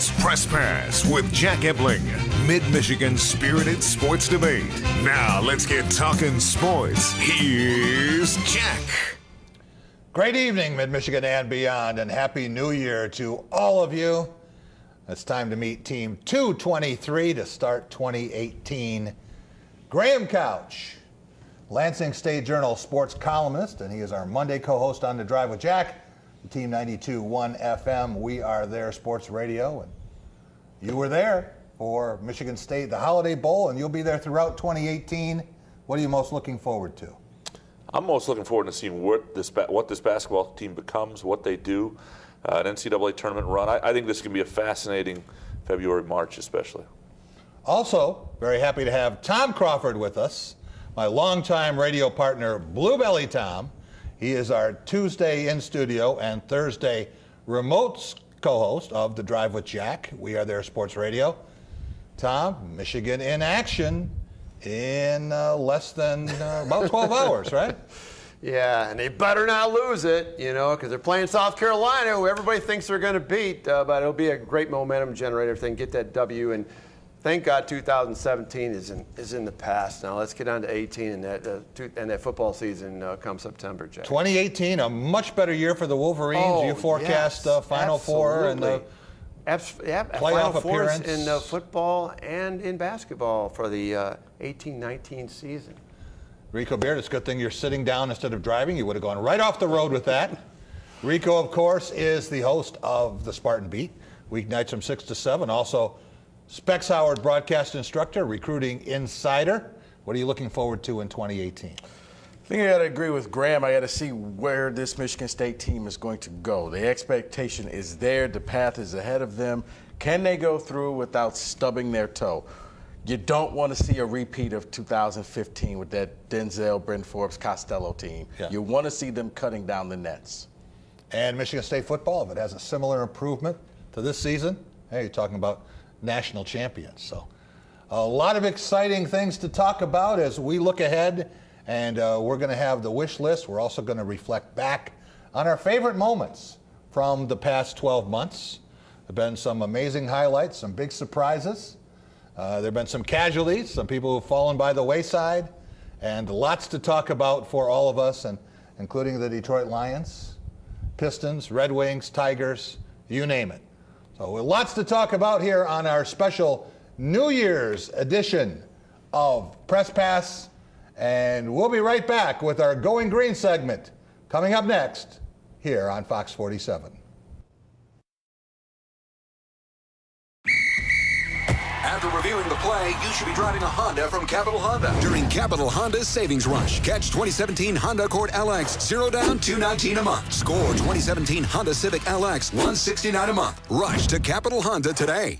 It's Press Pass with Jack Ebling, Mid-Michigan's spirited sports debate. Now let's get talking sports. Here's Jack. Great evening, Mid-Michigan and beyond, and Happy New Year to all of you. It's time to meet Team 223 to start 2018. Graham Couch, Lansing State Journal sports columnist, and he is our Monday co-host on The Drive with Jack, Team 92.1 FM. We are there, sports radio, and you were there for Michigan State, the Holiday Bowl, and you'll be there throughout 2018. What are you most looking forward to? I'm most looking forward to seeing what this basketball team becomes, what they do, an NCAA tournament run. I think this can be a fascinating February, March especially. Also, very happy to have Tom Crawford with us, my longtime radio partner, Blue Belly Tom. He is our Tuesday in studio and Thursday remote co-host of The Drive with Jack. We are there, sports radio. Tom, Michigan in action in less than about 12 hours, right? Yeah, and they better not lose it, because they're playing South Carolina, who everybody thinks they're going to beat. But it'll be a great momentum generator if they can get that W. And thank God 2017 is in the past. Now let's get on to 18 and that football season come September, Jack. 2018, a much better year for the Wolverines. You forecast Final Four and the playoff Final Fours appearance in football and in basketball for the 18-19 season. Rico Beard, it's a good thing you're sitting down instead of driving. You would have gone right off the road with that. Rico, of course, is the host of the Spartan Beat, weeknights from 6 to 7. Also, Specs Howard, broadcast instructor, recruiting insider. What are you looking forward to in 2018? I think I got to agree with Graham. I got to see where this Michigan State team is going to go. The expectation is there. The path is ahead of them. Can they go through without stubbing their toe? You don't want to see a repeat of 2015 with that Denzel, Bryn Forbes, Costello team. Yeah. You want to see them cutting down the nets. And Michigan State football, if it has a similar improvement to this season, hey, you're talking about national champions. So a lot of exciting things to talk about as we look ahead, and we're going to have the wish list. We're also going to reflect back on our favorite moments from the past 12 months. There have been some amazing highlights, some big surprises. There have been some casualties, some people who have fallen by the wayside, and lots to talk about for all of us, and including the Detroit Lions, Pistons, Red Wings, Tigers, you name it. So lots to talk about here on our special New Year's edition of Press Pass, and we'll be right back with our Going Green segment coming up next here on Fox 47. After reviewing the play, you should be driving a Honda from Capital Honda. During Capital Honda's Savings Rush, catch 2017 Honda Accord LX, 0 down, $219 a month. Score 2017 Honda Civic LX, $169 a month. Rush to Capital Honda today.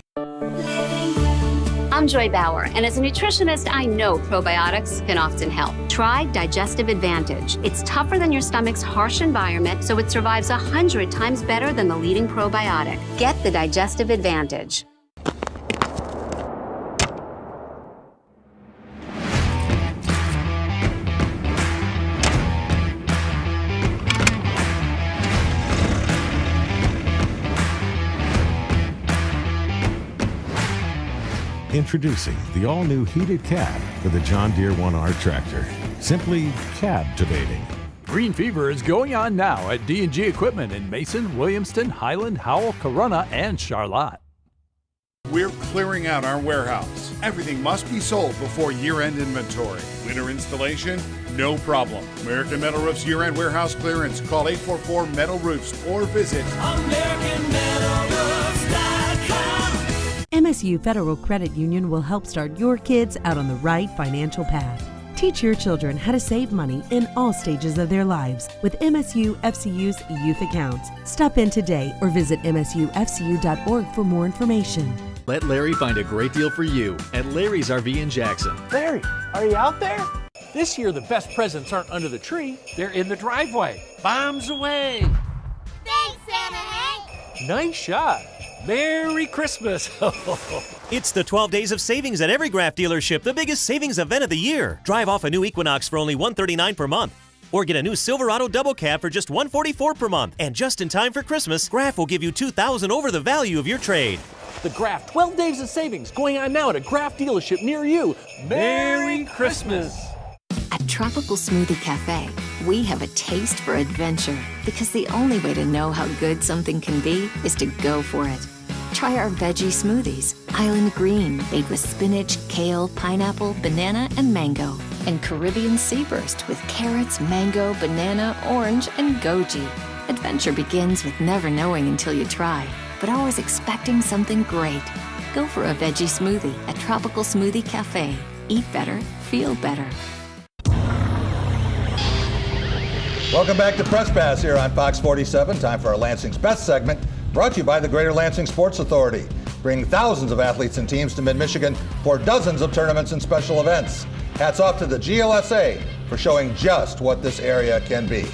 I'm Joy Bauer, and as a nutritionist, I know probiotics can often help. Try Digestive Advantage. It's tougher than your stomach's harsh environment, so it survives 100 times better than the leading probiotic. Get the Digestive Advantage. Introducing the all-new heated cab for the John Deere 1R tractor. Simply cab-tivating. Green Fever is going on now at D&G Equipment in Mason, Williamston, Highland, Howell, Corunna, and Charlotte. We're clearing out our warehouse. Everything must be sold before year-end inventory. Winter installation? No problem. American Metal Roofs year-end warehouse clearance. Call 844 Metal Roofs or visit AmericanMetalRoofs.com. MSU Federal Credit Union will help start your kids out on the right financial path. Teach your children how to save money in all stages of their lives with MSU FCU's youth accounts. Stop in today or visit msufcu.org for more information. Let Larry find a great deal for you at Larry's RV in Jackson. Larry, are you out there? This year the best presents aren't under the tree, they're in the driveway. Bombs away! Thanks, Santa Hank! Nice shot! Merry Christmas! It's the 12 days of savings at every Graf dealership, the biggest savings event of the year. Drive off a new Equinox for only $139 per month. Or get a new Silverado double cab for just $144 per month. And just in time for Christmas, Graf will give you $2,000 over the value of your trade. The Graf 12 Days of Savings going on now at a Graf dealership near you. Merry Christmas! At Tropical Smoothie Cafe, we have a taste for adventure because the only way to know how good something can be is to go for it. Try our veggie smoothies, Island Green, made with spinach, kale, pineapple, banana, and mango. And Caribbean Sea Burst with carrots, mango, banana, orange, and goji. Adventure begins with never knowing until you try, but always expecting something great. Go for a veggie smoothie at Tropical Smoothie Cafe. Eat better, feel better. Welcome back to Press Pass here on Fox 47. Time for our Lansing's Best segment, brought to you by the Greater Lansing Sports Authority. Bring thousands of athletes and teams to Mid-Michigan for dozens of tournaments and special events. Hats off to the GLSA for showing just what this area can be.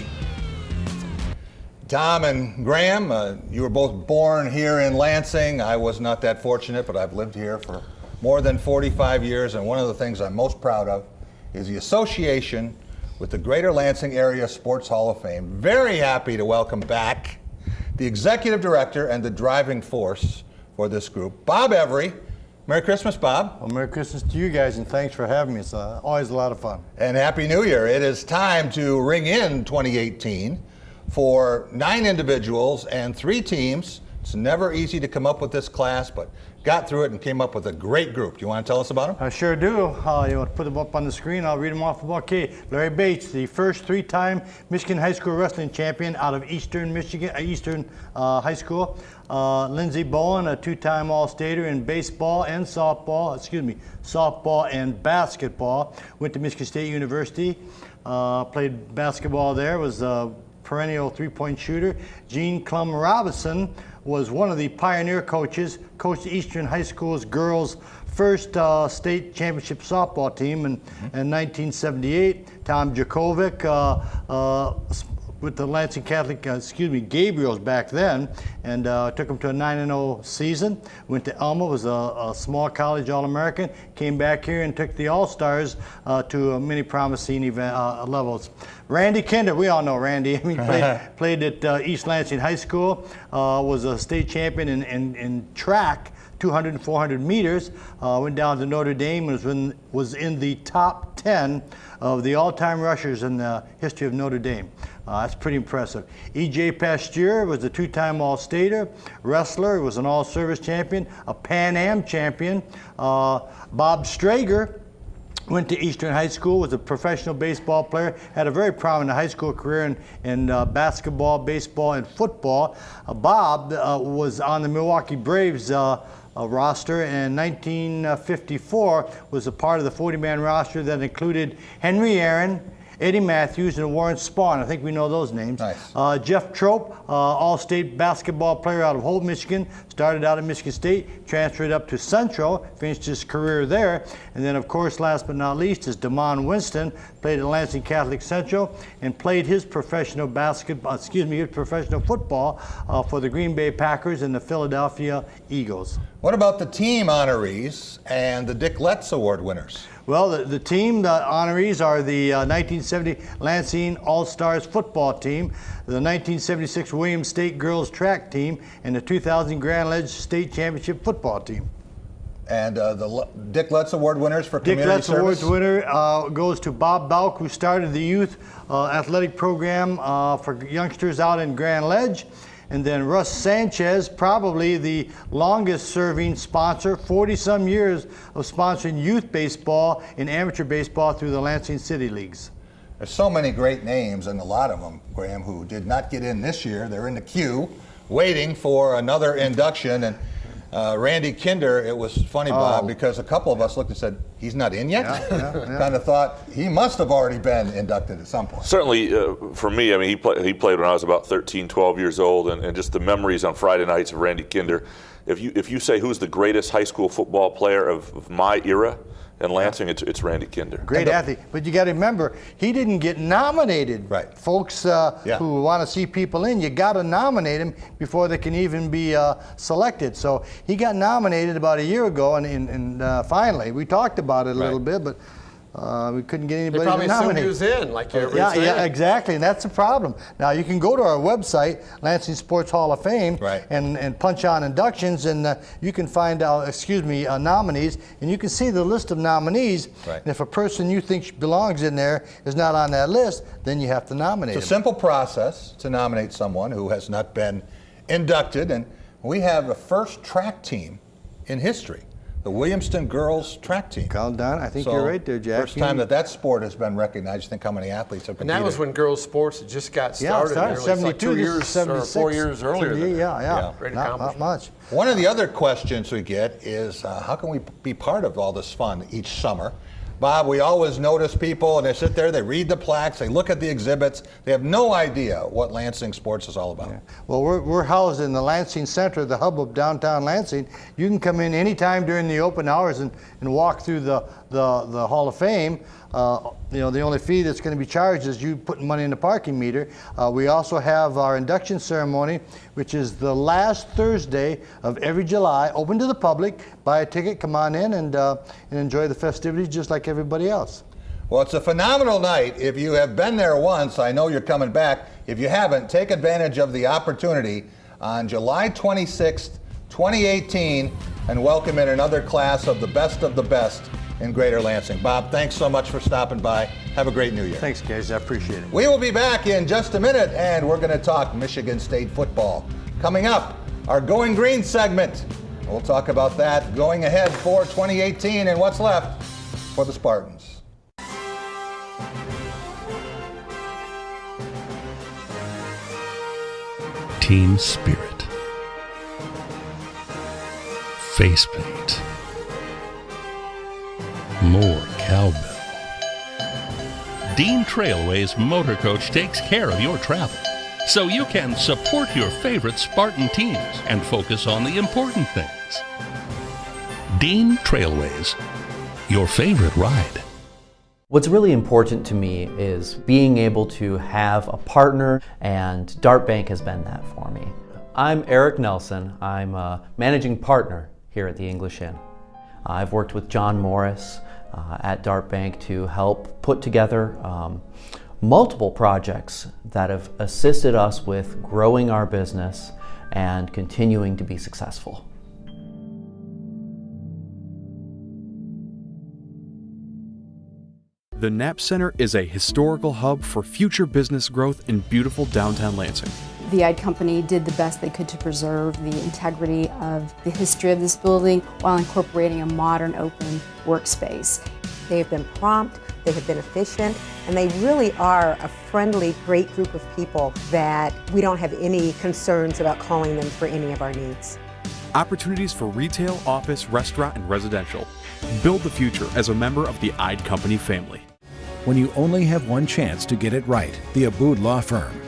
Tom and Graham, you were both born here in Lansing. I was not that fortunate, but I've lived here for more than 45 years, and one of the things I'm most proud of is the association with the Greater Lansing Area Sports Hall of Fame. Very happy to welcome back the executive director and the driving force for this group, Bob Every. Merry Christmas, Bob. Well, Merry Christmas to you guys, and thanks for having me. It's always a lot of fun. And Happy New Year. It is time to ring in 2018 for 9 individuals and 3 teams. It's never easy to come up with this class, but got through it and came up with a great group. Do you want to tell us about them? I sure do. You want to put them up on the screen? I'll read them off of okay. Larry Bates, the first 3-time Michigan High School wrestling champion out of Eastern Michigan, Eastern High School. Lindsey Bowen, a 2-time All-Stater in baseball and softball and basketball. Went to Michigan State University, played basketball there, was a perennial 3-point shooter. Gene Clum Robinson was one of the pioneer coaches, coached Eastern High School's girls' first state championship softball team in 1978. Tom Jakovic with the Lansing Catholic, Gabriels back then, and took them to a 9-0 season. Went to Elma, was a small college All-American, came back here and took the All-Stars to many promising levels. Randy Kinder, we all know Randy. I mean, played at East Lansing High School, was a state champion in track, 200 and 400 meters, went down to Notre Dame and was in the top 10 of the all-time rushers in the history of Notre Dame. That's pretty impressive. E.J. Pasteur was a 2-time All-Stater, wrestler, was an all-service champion, a Pan Am champion. Bob Strager went to Eastern High School, was a professional baseball player, had a very prominent high school career in basketball, baseball, and football. Bob was on the Milwaukee Braves roster, and in 1954 was a part of the 40-man roster that included Henry Aaron, Eddie Matthews, and Warren Spahn. I think we know those names. Nice. Jeff Trope, all-state basketball player out of Holt, Michigan. Started out at Michigan State, transferred up to Central, finished his career there. And then, of course, last but not least, is Damon Winston. Played at Lansing Catholic Central and played his professional football for the Green Bay Packers and the Philadelphia Eagles. What about the team honorees and the Dick Letts Award winners? Well, the team, the honorees are the 1970 Lansing All-Stars football team, the 1976 Williams State girls track team, and the 2000 Grand Ledge State Championship football team. And the Dick Letts Award winners for community service? Dick Letts Award winner goes to Bob Balk, who started the youth athletic program for youngsters out in Grand Ledge. And then Russ Sanchez, probably the longest serving sponsor, 40-some years of sponsoring youth baseball and amateur baseball through the Lansing City Leagues. There's so many great names, and a lot of them, Graham, who did not get in this year. They're in the queue, waiting for another induction. And Randy Kinder, it was funny, Bob, because a couple of us looked and said, he's not in yet? Yeah. Kind of thought he must have already been inducted at some point. Certainly, for me, I mean, he played when I was about 13, 12 years old, and just the memories on Friday nights of Randy Kinder. If you say who's the greatest high school football player of my era in Lansing, it's Randy Kinder. Great athlete, but you got to remember, he didn't get nominated. Right. Folks who want to see people in, you got to nominate him before they can even be selected. So he got nominated about a year ago, and finally, we talked about it a little bit, but We couldn't get anybody They probably to nominate. assumed he was in, like everybody's saying. Yeah, exactly, and that's the problem. Now, you can go to our website, Lansing Sports Hall of Fame, and punch on inductions, and you can find out, nominees, and you can see the list of nominees. And if a person you think belongs in there is not on that list, then you have to nominate It's a them. simple process to nominate someone who has not been inducted, and we have the first track team in history. The Williamston girls track team. Don, I think you're right there, Jack. First time that sport has been recognized. Think how many athletes have And competed. that was when girls' sports just got started. Yeah, It was 72, like 2 years 76, or 4 years earlier than that. Yeah. Great Not accomplishment. much. One of the other questions we get is how can we be part of all this fun each summer? Bob, we always notice people and they sit there, they read the plaques, they look at the exhibits, they have no idea what Lansing sports is all about. Well, we're housed in the Lansing Center, the hub of downtown Lansing. You can come in anytime during the open hours and walk through the Hall of Fame. The only fee that's going to be charged is you putting money in the parking meter. We also have our induction ceremony, which is the last Thursday of every July, open to the public. Buy a ticket, come on in, and enjoy the festivities just like everybody else. Well, it's a phenomenal night. If you have been there once, I know you're coming back. If you haven't, take advantage of the opportunity on July 26th, 2018, and welcome in another class of the best in Greater Lansing. Bob, thanks so much for stopping by. Have a great New Year. Thanks, guys. I appreciate it. We will be back in just a minute, and we're going to talk Michigan State football. Coming up, our Going Green segment. We'll talk about that going ahead for 2018 and what's left for the Spartans. Team spirit. Face paint. More cowbell. Dean Trailways Motor Coach takes care of your travel, so you can support your favorite Spartan teams and focus on the important things. Dean Trailways, your favorite ride. What's really important to me is being able to have a partner, and Dart Bank has been that for me. I'm Eric Nelson. I'm a managing partner here at the English Inn. I've worked with John Morris at Dart Bank to help put together multiple projects that have assisted us with growing our business and continuing to be successful. The Knapp Center is a historical hub for future business growth in beautiful downtown Lansing. The Ide Company did the best they could to preserve the integrity of the history of this building while incorporating a modern open workspace. They have been prompt, they have been efficient, and they really are a friendly, great group of people that we don't have any concerns about calling them for any of our needs. Opportunities for retail, office, restaurant, and residential. Build the future as a member of the Ide Company family. When you only have one chance to get it right, the Abood Law Firm.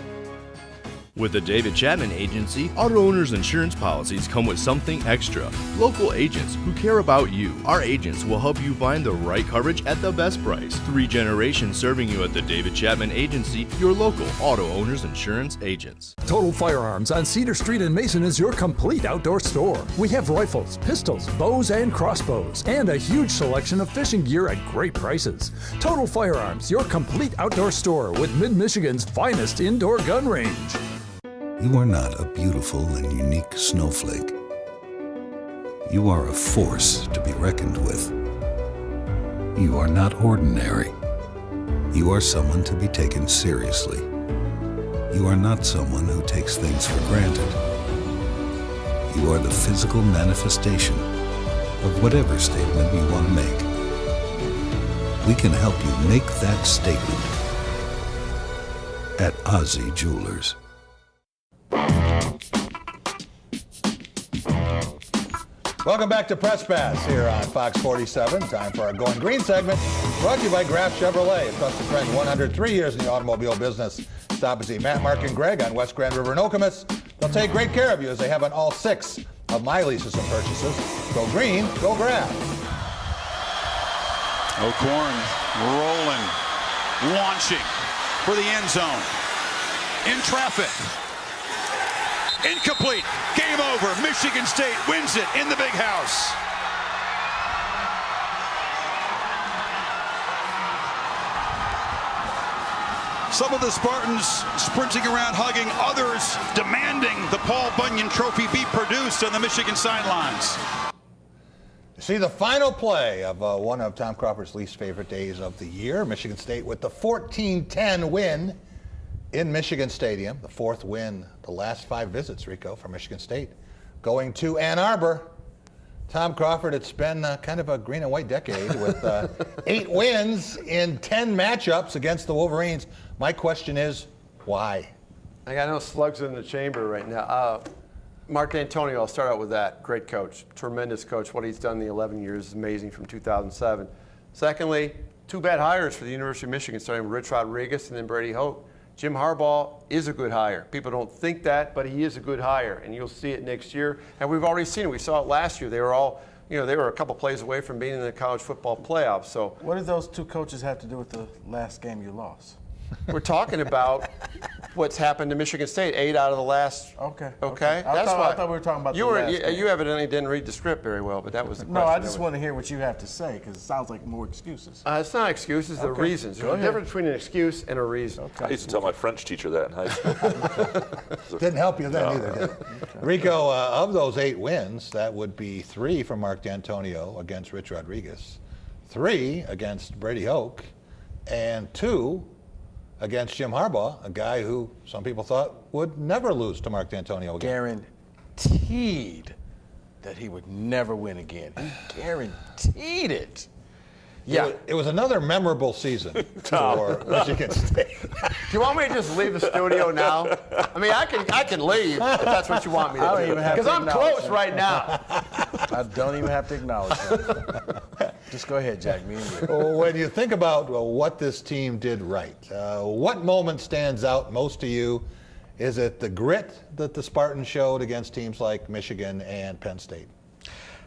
With the David Chapman Agency, auto owners' insurance policies come with something extra. Local agents who care about you. Our agents will help you find the right coverage at the best price. 3 generations serving you at the David Chapman Agency, your local auto owners' insurance agents. Total Firearms on Cedar Street in Mason is your complete outdoor store. We have rifles, pistols, bows, and crossbows, and a huge selection of fishing gear at great prices. Total Firearms, your complete outdoor store with Mid-Michigan's finest indoor gun range. You are not a beautiful and unique snowflake. You are a force to be reckoned with. You are not ordinary. You are someone to be taken seriously. You are not someone who takes things for granted. You are the physical manifestation of whatever statement you want to make. We can help you make that statement at Ozzie Jewelers. Welcome back to Press Pass here on Fox 47. Time for our Going Green segment, brought to you by Graf Chevrolet. A trusted friend, 103 years in the automobile business. Stop and see Matt, Mark, and Greg on West Grand River in Okemos. They'll take great care of you as they have on all 6 of my leases and purchases. Go green, go Graf. O'Korn rolling, launching for the end zone. In traffic. Incomplete. Game over. Michigan State wins it in the big house. Some of the Spartans sprinting around, hugging, others demanding the Paul Bunyan Trophy be produced on the Michigan sidelines. See the final play of one of Tom Crawford's least favorite days of the year. Michigan State with the 14-10 win in Michigan Stadium. The fourth win the last 5 visits, Rico, for Michigan State. Going to Ann Arbor. Tom Crawford, it's been kind of a green and white decade with 8 wins in 10 matchups against the Wolverines. My question is, why? I got no slugs in the chamber right now. Mark D'Antonio, I'll start out with that. Great coach, tremendous coach. What he's done in the 11 years is amazing from 2007. Secondly, 2 bad hires for the University of Michigan, starting with Rich Rodriguez and then Brady Hoke. Jim Harbaugh is a good hire. People don't think that, but he is a good hire, and you'll see it next year. And we've already seen it. We saw it last year. They were all, they were a couple plays away from being in the college football playoffs. So what did those 2 coaches have to do with the last game you lost? We're talking about what's happened to Michigan State, 8 out of the last. Okay. That's why I thought we were talking about you the last game. You evidently didn't read the script very well, but that was the question. No, I just want to hear what you have to say because it sounds like more excuses. It's not excuses, they're reasons. There's a difference between an excuse and a reason. I used to tell my French teacher that in high school. Didn't help you then either, did it? Rico, of those 8 wins, that would be 3 from Mark D'Antonio against Rich Rodriguez, 3 against Brady Hoke, and 2 against Jim Harbaugh, a guy who some people thought would never lose to Mark D'Antonio again. Guaranteed that he would never win again. He guaranteed it. Yeah. It was another memorable season for Michigan State. Do you want me to just leave the studio now? I mean, I can leave if that's what you want me to do. Because I'm close right now. I don't even have to acknowledge that. Just go ahead, Jack. Me and you. When you think about what this team did right, what moment stands out most to you? Is it the grit that the Spartans showed against teams like Michigan and Penn State?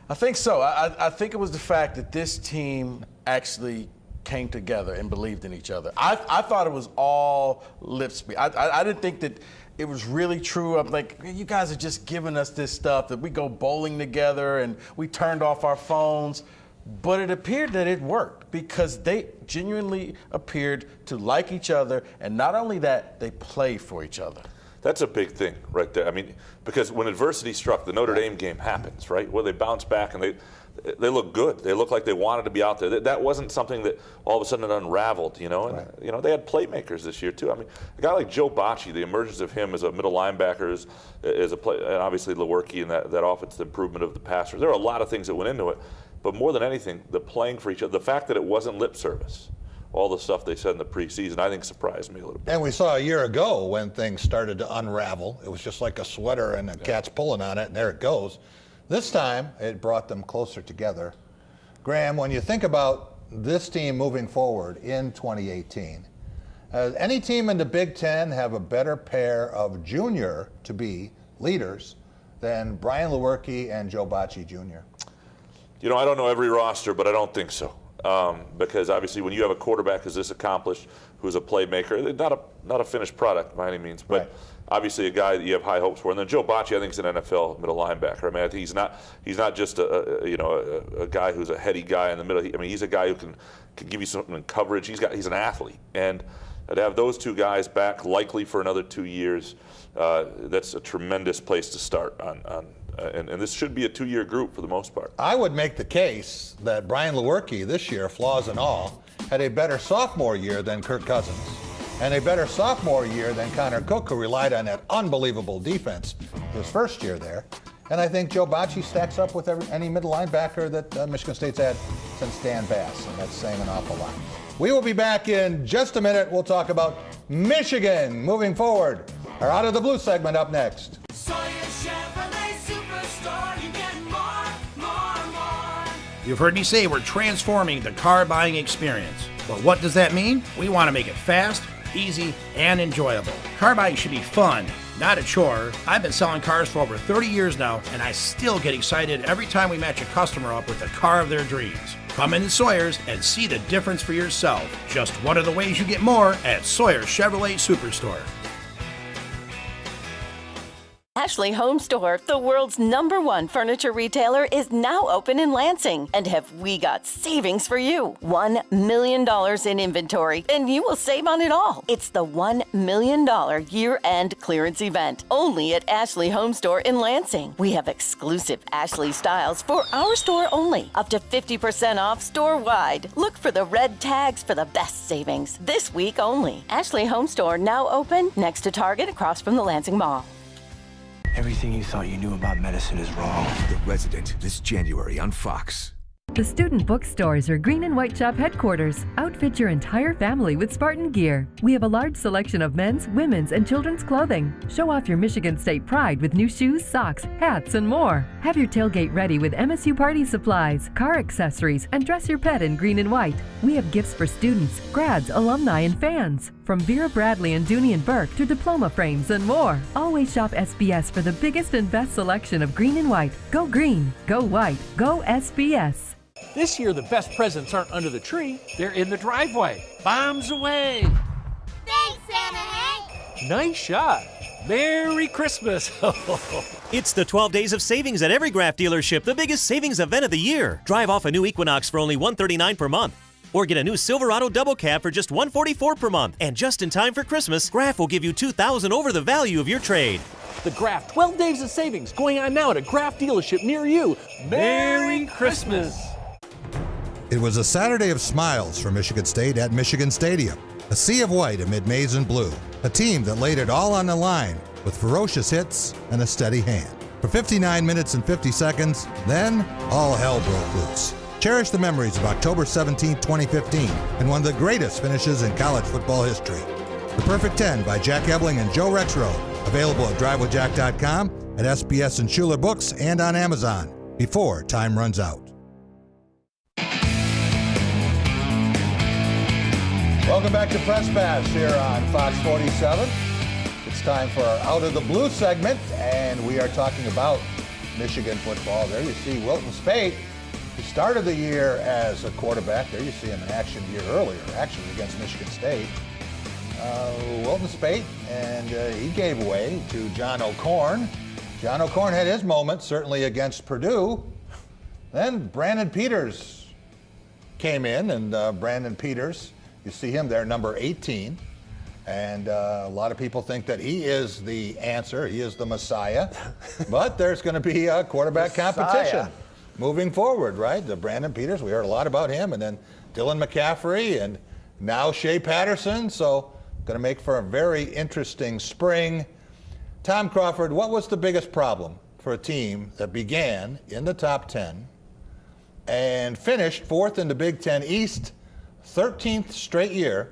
I think so. I think it was the fact that this team actually came together and believed in each other. I thought it was all lip speak. I didn't think that it was really true. I'm like, you guys are just giving us this stuff that we go bowling together and we turned off our phones. But it appeared that it worked because they genuinely appeared to like each other. And not only that, they play for each other. That's a big thing right there. I mean, because when adversity struck, the Notre Dame game happens, right? Where they bounce back and they look good. They look like they wanted to be out there. That wasn't something that all of a sudden it unraveled, And they had playmakers this year too. I mean, a guy like Joe Bocci, the emergence of him as a middle linebacker, is a play, and obviously Lewerke and that offensive improvement of the passer. There are a lot of things that went into it, but more than anything, the playing for each other, the fact that it wasn't lip service. All the stuff they said in the preseason, I think, surprised me a little bit. And we saw a year ago when things started to unravel. It was just like a sweater and the cat's pulling on it, and there it goes. This time, it brought them closer together. Graham, when you think about this team moving forward in 2018, does any team in the Big Ten have a better pair of junior-to-be leaders than Brian Lewerke and Joe Bocci Jr.? I don't know every roster, but I don't think so. Because obviously when you have a quarterback who's this accomplished, who's a playmaker, not a finished product by any means, but obviously a guy that you have high hopes for. And then Joe Bocci, I think, is an NFL middle linebacker. I mean, I think he's not just a guy who's a heady guy in the middle. He's a guy who can give you something in coverage. He's an athlete, and to have those 2 guys back, likely for another 2 years, that's a tremendous place to start on. And this should be a 2-year group for the most part. I would make the case that Brian Lewerke this year, flaws and all, had a better sophomore year than Kirk Cousins, and a better sophomore year than Connor Cook, who relied on that unbelievable defense his first year there. And I think Joe Bocci stacks up with any middle linebacker that Michigan State's had since Dan Bass, and that's saying an awful lot. We will be back in just a minute. We'll talk about Michigan moving forward. Our Out of the Blue segment up next. You've heard me say we're transforming the car buying experience. But what does that mean? We want to make it fast, easy, and enjoyable. Car buying should be fun, not a chore. I've been selling cars for over 30 years now, and I still get excited every time we match a customer up with the car of their dreams. Come into Sawyer's and see the difference for yourself. Just one of the ways you get more at Sawyer's Chevrolet Superstore. Ashley Home Store, the world's #1 furniture retailer, is now open in Lansing. And have we got savings for you? $1 million in inventory, and you will save on it all. It's the $1 million year-end clearance event, only at Ashley Home Store in Lansing. We have exclusive Ashley styles for our store only, up to 50% off store-wide. Look for the red tags for the best savings, this week only. Ashley Home Store, now open next to Target across from the Lansing Mall. Everything you thought you knew about medicine is wrong. The Resident, this January on Fox. The student bookstores are Green and White Shop headquarters. Outfit your entire family with Spartan gear. We have a large selection of men's, women's, and children's clothing. Show off your Michigan State pride with new shoes, socks, hats, and more. Have your tailgate ready with MSU party supplies, car accessories, and dress your pet in green and white. We have gifts for students, grads, alumni, and fans. From Vera Bradley and Dooney and Burke to diploma frames and more. Always shop SBS for the biggest and best selection of green and white. Go green, go white, go SBS. This year, the best presents aren't under the tree, they're in the driveway. Bombs away! Thanks, Santa Hank! Nice shot! Merry Christmas! It's the 12 days of savings at every Graf dealership, the biggest savings event of the year. Drive off a new Equinox for only $139 per month. Or get a new Silverado double cab for just $144 per month. And just in time for Christmas, Graf will give you $2,000 over the value of your trade. The Graf 12 days of savings going on now at a Graf dealership near you. Merry Christmas! It was a Saturday of smiles for Michigan State at Michigan Stadium. A sea of white amid maize and blue. A team that laid it all on the line with ferocious hits and a steady hand. For 59 minutes and 50 seconds, then all hell broke loose. Cherish the memories of October 17, 2015, and one of the greatest finishes in college football history. The Perfect 10 by Jack Ebling and Joe Rexrow. Available at drivewithjack.com, at SBS and Schuler Books, and on Amazon. Before time runs out. Welcome back to Press Pass here on Fox 47. It's time for our Out of the Blue segment, and we are talking about Michigan football. There you see Wilton Speight, who started the year as a quarterback. There you see him in action a year earlier, actually against Michigan State. Wilton Speight, and he gave way to John O'Korn. John O'Korn had his moment, certainly against Purdue. Then Brandon Peters came in, and Brandon Peters, you see him there, number 18. And a lot of people think that he is the answer. He is the Messiah. But there's going to be a quarterback competition moving forward, right? The Brandon Peters, we heard a lot about him. And then Dylan McCaffrey and now Shea Patterson. So going to make for a very interesting spring. Tom Crawford, what was the biggest problem for a team that began in the top 10 and finished fourth in the Big Ten East, 13th straight year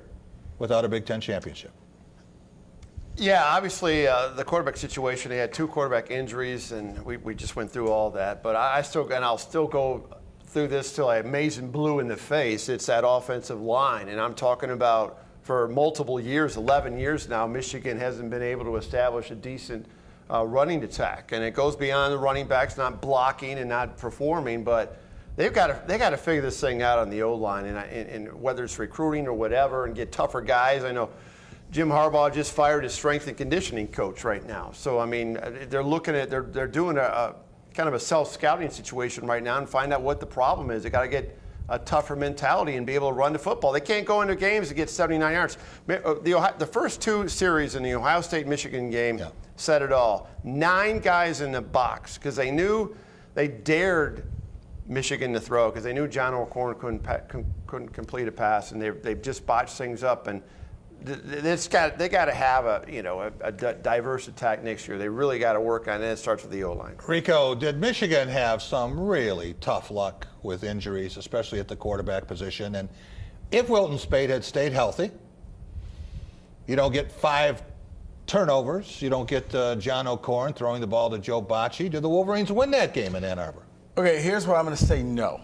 without a Big Ten championship? Yeah, obviously the quarterback situation, they had 2 quarterback injuries, and we just went through all that. But I'll still go through this till I amaze and blue in the face. It's that offensive line, and I'm talking about for multiple years, 11 years now, Michigan hasn't been able to establish a decent running attack. And it goes beyond the running backs not blocking and not performing, but they got to figure this thing out on the O-line, and whether it's recruiting or whatever, and get tougher guys. I know Jim Harbaugh just fired his strength and conditioning coach right now. So, I mean, they're doing a kind of a self-scouting situation right now and find out what the problem is. They got to get a tougher mentality and be able to run the football. They can't go into games and get 79 yards. The first 2 series in the Ohio State-Michigan game said it all. 9 guys in the box because they knew they dared Michigan to throw because they knew John O'Korn couldn't complete a pass, and they've just botched things up. And they got to have a diverse attack next year. They really got to work on it. It starts with the O-line. Rico, did Michigan have some really tough luck with injuries, especially at the quarterback position? And if Wilton Speight had stayed healthy, you don't get 5 turnovers. You don't get John O'Korn throwing the ball to Joe Bocci. Did the Wolverines win that game in Ann Arbor? Okay, here's why I'm going to say no.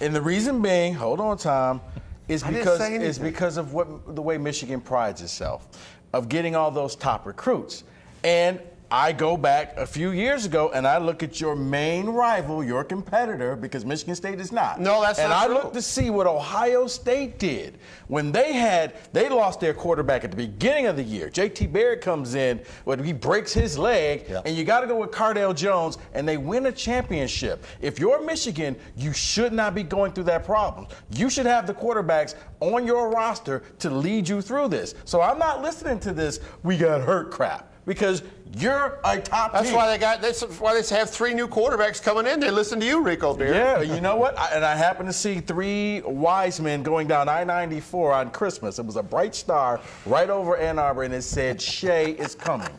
And the reason being, hold on, Tom, is because of the way Michigan prides itself of getting all those top recruits. And I go back a few years ago and I look at your main rival, your competitor, because Michigan State is not. No, that's not true. And I look to see what Ohio State did when they lost their quarterback at the beginning of the year. J.T. Barrett comes in, but he breaks his leg, and you got to go with Cardale Jones, and they win a championship. If you're Michigan, you should not be going through that problem. You should have the quarterbacks on your roster to lead you through this. So I'm not listening to this, we got hurt crap. Because you're a top team. That's why they have 3 new quarterbacks coming in. They listen to you, Rico Beard. Yeah, you know what? I happened to see 3 wise men going down I-94 on Christmas. It was a bright star right over Ann Arbor, and it said, Shea is coming.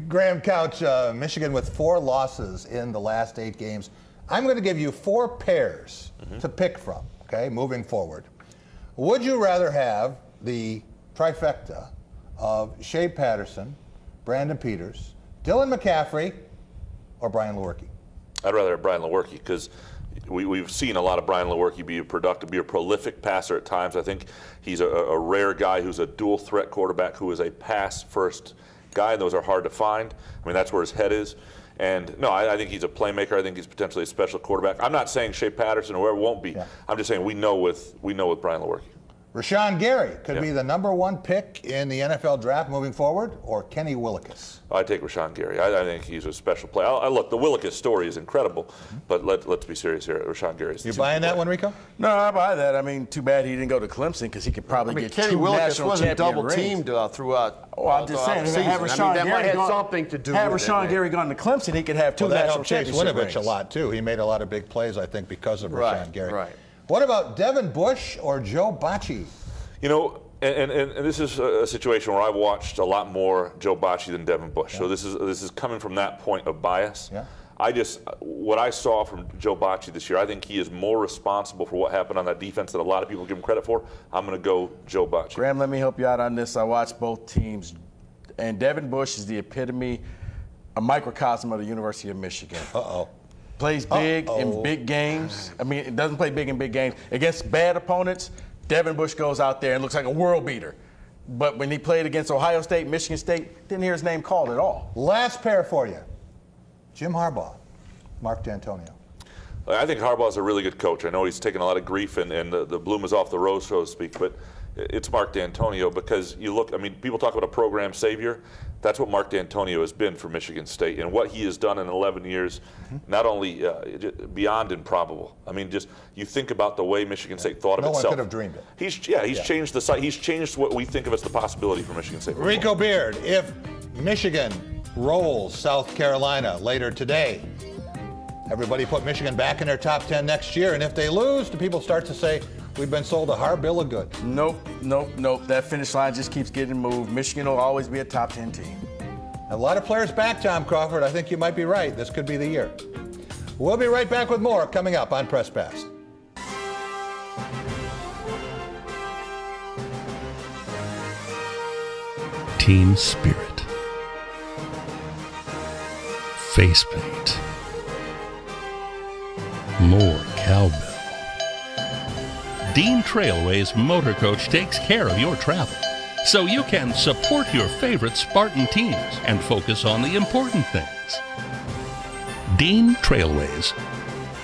Graham Couch, Michigan with 4 losses in the last 8 games. I'm going to give you 4 pairs to pick from, okay, moving forward. Would you rather have the trifecta of Shea Patterson, Brandon Peters, Dylan McCaffrey, or Brian Lewerke? I'd rather have Brian Lewerke because we've seen a lot of Brian Lewerke be a prolific passer at times. I think he's a rare guy who's a dual threat quarterback who is a pass-first guy. Those are hard to find. I mean, that's where his head is. And no, I think he's a playmaker. I think he's potentially a special quarterback. I'm not saying Shea Patterson or whoever won't be. Yeah. I'm just saying we know with Brian Lewerke. Rashawn Gary could be the #1 pick in the NFL draft moving forward, or Kenny Willekes? I'd take Rashawn Gary. I think he's a special player. Look, the Willekes story is incredible, but let's be serious here. Rashawn Gary's You buying that one, Rico? No, I buy that. I mean, too bad he didn't go to Clemson because he could probably get Kenny 2 Willekes national wasn't champion double teamed throughout. Oh, I'm just saying, have Rashawn that Gary might have gone, something to do have with Rashawn Gary gone to Clemson, he could have 2 that national helped Chase championship Winovich rings. a lot too. He made a lot of big plays, I think, because of Rashawn Gary. Right. What about Devin Bush or Joe Bacci? You know, and this is a situation where I've watched a lot more Joe Bacci than Devin Bush. Yeah. So this is coming from that point of bias. Yeah. What I saw from Joe Bacci this year, I think he is more responsible for what happened on that defense than a lot of people give him credit for. I'm going to go Joe Bacci. Graham, let me help you out on this. I watched both teams, and Devin Bush is the epitome, a microcosm of the University of Michigan. Plays big in big games. I mean, it doesn't play big in big games. Against bad opponents, Devin Bush goes out there and looks like a world beater. But when he played against Ohio State, Michigan State, didn't hear his name called at all. Last pair for you. Jim Harbaugh, Mark D'Antonio. I think Harbaugh's a really good coach. I know he's taken a lot of grief and the bloom is off the rose, so to speak, but it's Mark D'Antonio because you look, I mean, people talk about a program savior. That's what Mark D'Antonio has been for Michigan State, and what he has done in 11 years, not only beyond improbable. I mean, just you think about the way Michigan State thought of itself. No one could have dreamed it. He's changed the site. He's changed what we think of as the possibility for Michigan State. Rico Beard, if Michigan rolls South Carolina later today, everybody put Michigan back in their top 10 next year, and if they lose, do people start to say, we've been sold a hard bill of goods? Nope. That finish line just keeps getting moved. Michigan will always be a top 10 team. A lot of players back, Tom Crawford. I think you might be right. This could be the year. We'll be right back with more coming up on Press Pass. Team spirit. Face paint. More cowbell. Dean Trailways Motor Coach takes care of your travel, so you can support your favorite Spartan teams and focus on the important things. Dean Trailways,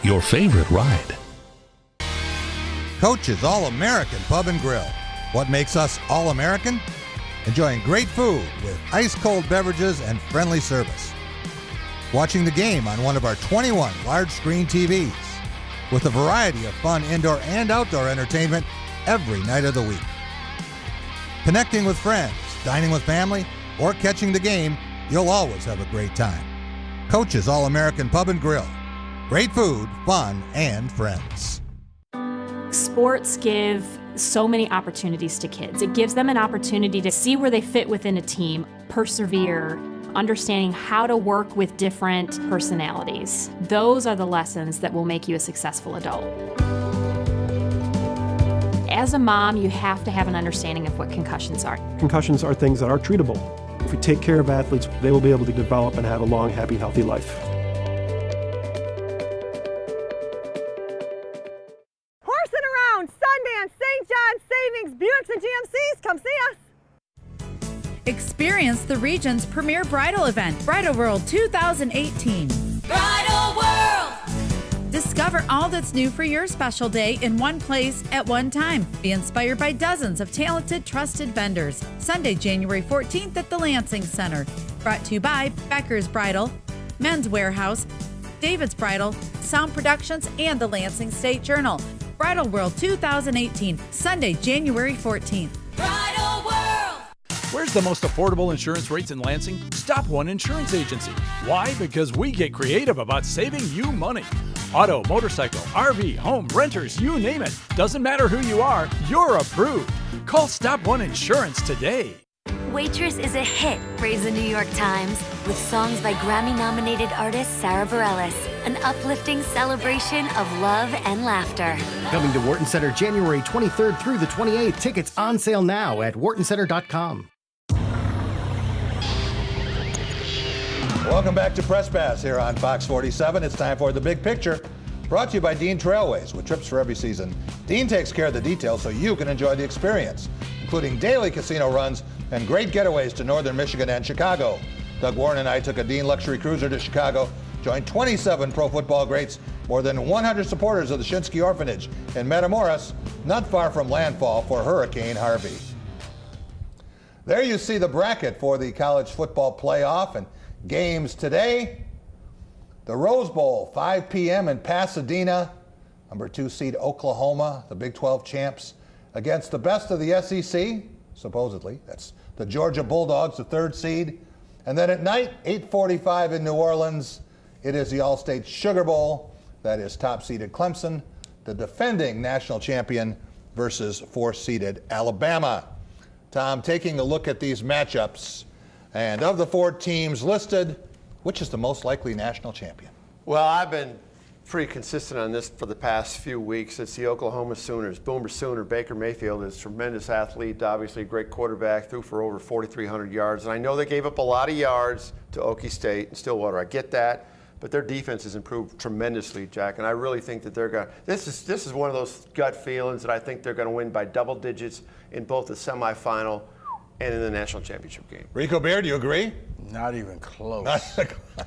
your favorite ride. Coach's All-American Pub and Grill. What makes us All-American? Enjoying great food with ice-cold beverages and friendly service. Watching the game on one of our 21 large-screen TVs. With a variety of fun indoor and outdoor entertainment every night of the week. Connecting with friends, dining with family, or catching the game, you'll always have a great time. Coach's All-American Pub and Grill. Great food, fun, and friends. Sports give so many opportunities to kids. It gives them an opportunity to see where they fit within a team, persevere, understanding how to work with different personalities. Those are the lessons that will make you a successful adult. As a mom, you have to have an understanding of what concussions are. Concussions are things that are treatable. If we take care of athletes, they will be able to develop and have a long, happy, healthy life. Horsing around, Sundance, St. John's Savings, Buicks, and GMCs. Come see us. Experience the region's premier bridal event, Bridal World 2018. Bridal World! Discover all that's new for your special day in one place at one time. Be inspired by dozens of talented, trusted vendors. Sunday, January 14th at the Lansing Center. Brought to you by Becker's Bridal, Men's Warehouse, David's Bridal, Sound Productions, and the Lansing State Journal. Bridal World 2018, Sunday, January 14th. Bridal World! Where's the most affordable insurance rates in Lansing? Stop One Insurance Agency. Why? Because we get creative about saving you money. Auto, motorcycle, RV, home, renters, you name it. Doesn't matter who you are, you're approved. Call Stop One Insurance today. Waitress is a hit, praised the New York Times, with songs by Grammy-nominated artist Sarah Bareilles, an uplifting celebration of love and laughter. Coming to Wharton Center January 23rd through the 28th. Tickets on sale now at whartoncenter.com. Welcome back to Press Pass here on Fox 47. It's time for The Big Picture, brought to you by Dean Trailways. With trips for every season, Dean takes care of the details so you can enjoy the experience, including daily casino runs and great getaways to northern Michigan and Chicago. Doug Warren and I took a Dean luxury cruiser to Chicago, joined 27 pro football greats, more than 100 supporters of the Shinsky Orphanage in Matamoros, not far from landfall for Hurricane Harvey. There you see the bracket for the college football playoff and games today. The Rose Bowl, 5 p.m. in Pasadena. Number 2 seed Oklahoma, the Big 12 champs, against the best of the SEC, supposedly. That's the Georgia Bulldogs, the 3rd seed. And then at night, 8:45 in New Orleans, it is the All-State Sugar Bowl. That is top-seeded Clemson, the defending national champion, versus 4th-seeded Alabama. Tom, taking a look at these matchups, and of the 4 teams listed, which is the most likely national champion? Well, I've been pretty consistent on this for the past few weeks. It's the Oklahoma Sooners. Boomer Sooner, Baker Mayfield is a tremendous athlete, obviously a great quarterback, threw for over 4,300 yards. And I know they gave up a lot of yards to Okie State and Stillwater. I get that, but their defense has improved tremendously, Jack. And I really think that they're going to, this is one of those gut feelings that I think they're going to win by double digits in both the semifinal and in the national championship game. Rico Beard, do you agree? Not even close.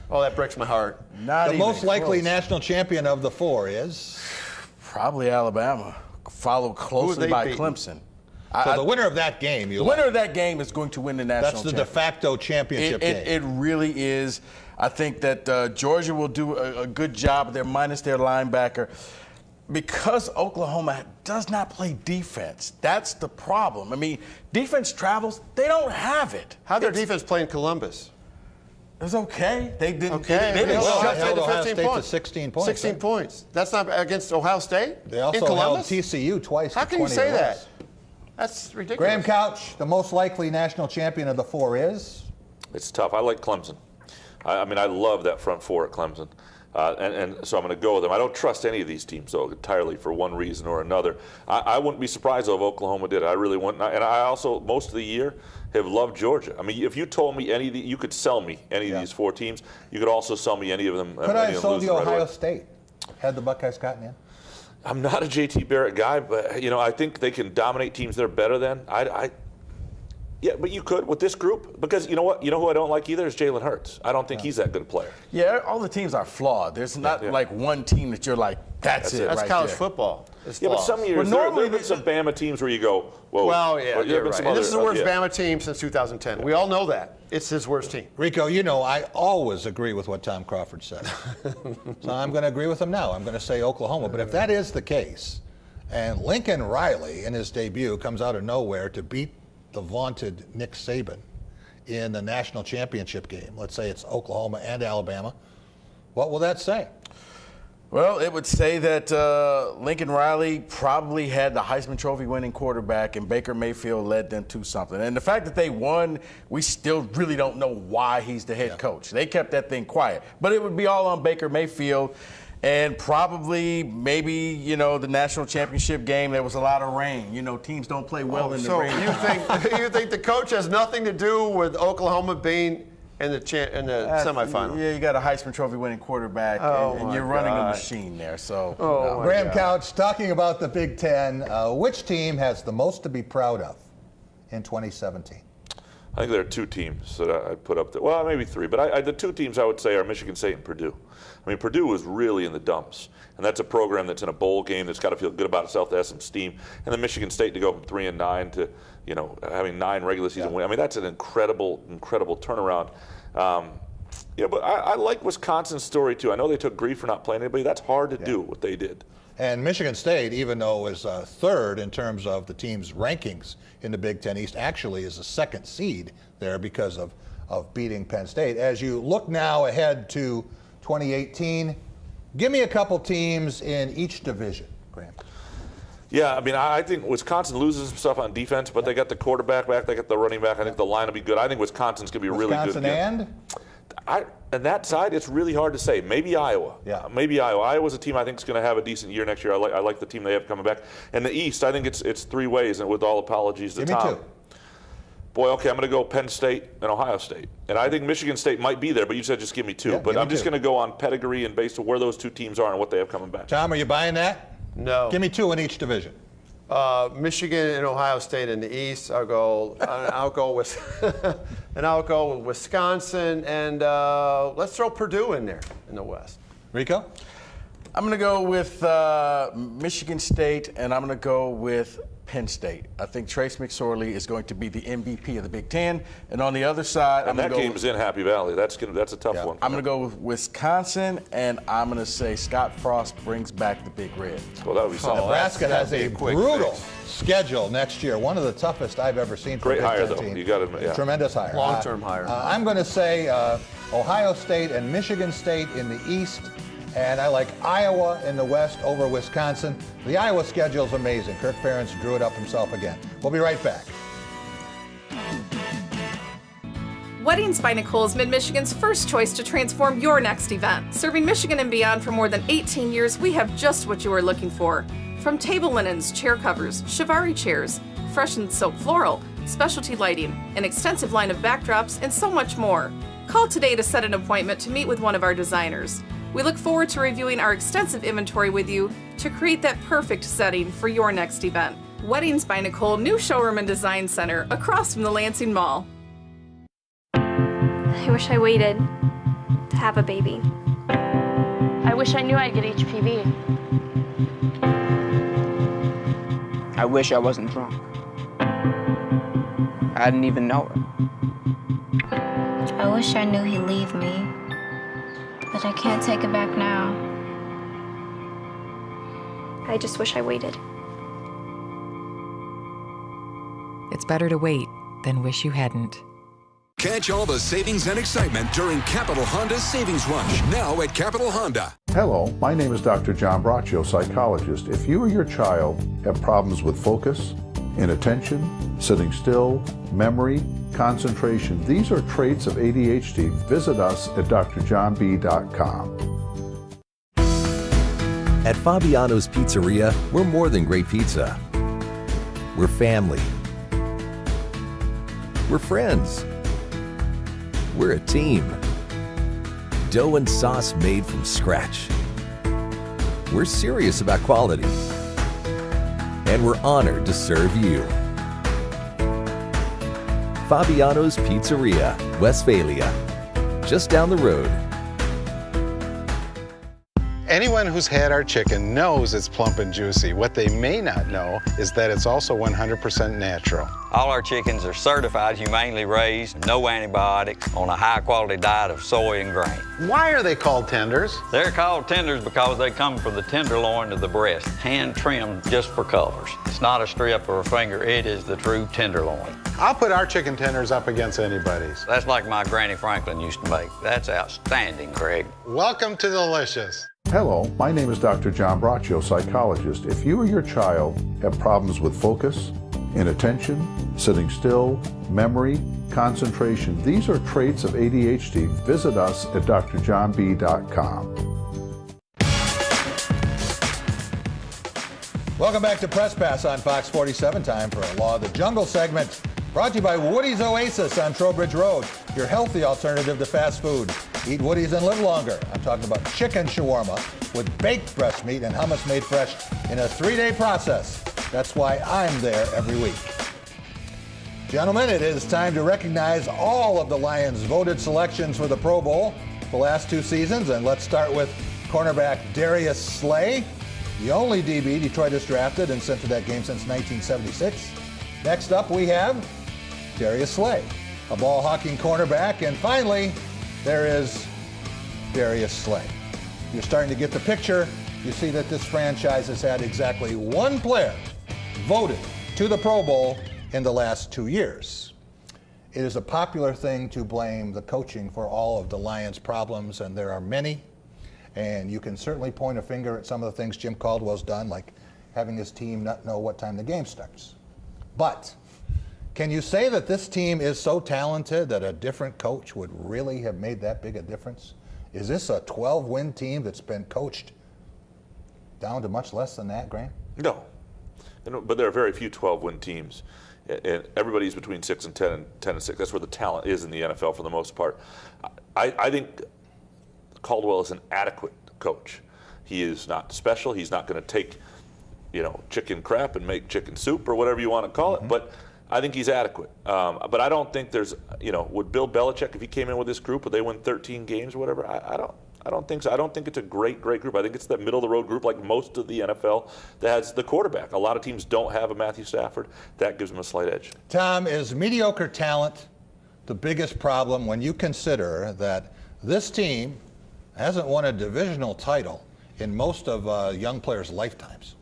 Oh, that breaks my heart. The most likely national champion of the 4 is? Probably Alabama, followed closely by Clemson. So the winner of that game, the winner of that game is going to win the national championship. That's the de facto championship game. It really is. I think that Georgia will do a good job there, minus their linebacker. Because Oklahoma does not play defense, that's the problem. I mean, defense travels, they don't have it. How'd their defense play in Columbus? It was okay. They didn't. Okay. They didn't held shut Ohio 15 State points. to 16 points. 16 points. That's not against Ohio State? They also in Columbus? held TCU twice. How to can you 20 say or that? less. That's ridiculous. Graham Couch, the most likely national champion of the 4 is? It's tough. I like Clemson. I mean, I love that front 4 at Clemson. And so I'm going to go with them. I don't trust any of these teams, though, entirely for one reason or another. I wouldn't be surprised though if Oklahoma did. I really wouldn't. And I also, most of the year, have loved Georgia. I mean, if you told me any of you could sell me any of these 4 teams, you could also sell me any of them. Could I have sold you Ohio State had the Buckeyes gotten in? I'm not a JT Barrett guy, but I think they can dominate teams they're better than. Yeah, but you could with this group, because you know what? You know who I don't like either is Jalen Hurts. I don't think he's that good a player. Yeah, all the teams are flawed. There's not like one team that you're like, that's it. That's right college there. football. Yeah, but some years there have been some Bama teams where you go, whoa. Well, yeah, you're right. And this is the worst Bama Bama team since 2010. We all know that. It's his worst team. Rico, I always agree with what Tom Crawford said. So I'm going to agree with him now. I'm going to say Oklahoma. But if that is the case, and Lincoln Riley in his debut comes out of nowhere to beat the vaunted Nick Saban in the national championship game, let's say it's Oklahoma and Alabama, what will that say? Well, it would say that Lincoln Riley probably had the Heisman Trophy winning quarterback and Baker Mayfield led them to something. And the fact that they won, we still really don't know why he's the head coach. They kept that thing quiet. But it would be all on Baker Mayfield. And probably, maybe, the national championship game, there was a lot of rain. Teams don't play well in the rain. So you think the coach has nothing to do with Oklahoma being in the semifinal? Yeah, you got a Heisman Trophy winning quarterback, and you're running a machine there. So, Graham Couch, talking about the Big Ten, which team has the most to be proud of in 2017? I think there are two teams that I'd put up there. Well, maybe three, but the two teams I would say are Michigan State and Purdue. I mean, Purdue was really in the dumps, and that's a program that's in a bowl game that's got to feel good about itself, to have some steam. And then Michigan State to go from 3-9 to, having 9 regular season wins. I mean, that's an incredible, incredible turnaround. But I like Wisconsin's story too. I know they took grief for not playing anybody. That's hard to do what they did. And Michigan State, even though it was third in terms of the team's rankings in the Big Ten East, actually is the second seed there because of beating Penn State. As you look now ahead to 2018, give me a couple teams in each division, Graham. Yeah, I mean, I think Wisconsin loses some stuff on defense, but they got the quarterback back, they got the running back. I think the line will be good. I think Wisconsin's going to be really good. Wisconsin and that side, it's really hard to say. Maybe Iowa. Yeah. Maybe Iowa. Iowa's a team I think is going to have a decent year next year. I like the team they have coming back. And the East, I think it's three ways, and with all apologies to Tom. Give me two. Boy, okay, I'm going to go Penn State and Ohio State. And I think Michigan State might be there, but you said just give me two. But I'm just going to go on pedigree and based on where those two teams are and what they have coming back. Tom, are you buying that? No. Give me two in each division. Michigan and Ohio State in the East. I'll go with Wisconsin, and let's throw Purdue in there in the West. Rico? I'm going to go with Michigan State, and I'm going to go with Penn State. I think Trace McSorley is going to be the MVP of the Big Ten. And on the other side, and that game's in Happy Valley. That's a tough one. I'm going to go with Wisconsin, and I'm going to say Scott Frost brings back the Big Red. Well, that would be something. Nebraska has a brutal schedule next year. One of the toughest I've ever seen for a Big Ten though. team. You got to admit, yeah. Tremendous hire. Long-term hire. I'm going to say Ohio State and Michigan State in the East. And I like Iowa in the West over Wisconsin. The Iowa schedule is amazing. Kirk Ferentz drew it up himself again. We'll be right back. Weddings by Nicole is Mid-Michigan's first choice to transform your next event. Serving Michigan and beyond for more than 18 years, we have just what you are looking for. From table linens, chair covers, Shivari chairs, fresh and soap floral, specialty lighting, an extensive line of backdrops, and so much more. Call today to set an appointment to meet with one of our designers. We look forward to reviewing our extensive inventory with you to create that perfect setting for your next event. Weddings by Nicole, new showroom and design center across from the Lansing Mall. I wish I waited to have a baby. I wish I knew I'd get HPV. I wish I wasn't drunk. I didn't even know her. I wish I knew he'd leave me. But I can't take it back now. I just wish I waited. It's better to wait than wish you hadn't. Catch all the savings and excitement during Capital Honda's Savings Rush, now at Capital Honda. Hello, my name is Dr. John Braccio, psychologist. If you or your child have problems with focus, inattention, sitting still, memory, concentration, these are traits of ADHD. Visit us at drjohnb.com. At Fabiano's Pizzeria, we're more than great pizza. We're family. We're friends. We're a team. Dough and sauce made from scratch. We're serious about quality. And we're honored to serve you. Fabiano's Pizzeria, Westphalia, just down the road. Anyone who's had our chicken knows it's plump and juicy. What they may not know is that it's also 100% natural. All our chickens are certified, humanely raised, no antibiotics, on a high-quality diet of soy and grain. Why are they called tenders? They're called tenders because they come from the tenderloin of the breast, hand-trimmed just for colors. It's not a strip or a finger, it is the true tenderloin. I'll put our chicken tenders up against anybody's. That's like my Granny Franklin used to make. That's outstanding, Craig. Welcome to Delicious. Hello, my name is Dr. John Braccio, psychologist. If you or your child have problems with focus, inattention, sitting still, memory, concentration, these are traits of ADHD. Visit us at drjohnb.com. Welcome back to Press Pass on Fox 47. Time for a Law of the Jungle segment. Brought to you by Woody's Oasis on Trowbridge Road, your healthy alternative to fast food. Eat Woody's and live longer. I'm talking about chicken shawarma with baked breast meat and hummus made fresh in a 3-day process. That's why I'm there every week. Gentlemen, it is time to recognize all of the Lions' voted selections for the Pro Bowl the last 2 seasons. And let's start with cornerback Darius Slay, the only DB Detroit has drafted and sent to that game since 1976. Next up, we have Darius Slay, a ball-hawking cornerback. And finally, there is Darius Slay. You're starting to get the picture. You see that this franchise has had exactly one player voted to the Pro Bowl in the last 2 years. It is a popular thing to blame the coaching for all of the Lions' problems, and there are many. And you can certainly point a finger at some of the things Jim Caldwell's done, like having his team not know what time the game starts. But can you say that this team is so talented that a different coach would really have made that big a difference? Is this a 12-win team that's been coached down to much less than that, Graham? No. But there are very few 12-win teams. And everybody's between 6 and 10 and 10 and 6. That's where the talent is in the NFL for the most part. I think Caldwell is an adequate coach. He is not special. He's not going to take, chicken crap and make chicken soup or whatever you want to call it. But I think he's adequate. But I don't think there's, would Bill Belichick, if he came in with this group, would they win 13 games or whatever? I don't think so. I don't think it's a great group. I think it's that middle-of-the-road group like most of the NFL that has the quarterback. A lot of teams don't have a Matthew Stafford. That gives them a slight edge. Tom, is mediocre talent the biggest problem when you consider that this team hasn't won a divisional title in most of young players' lifetimes?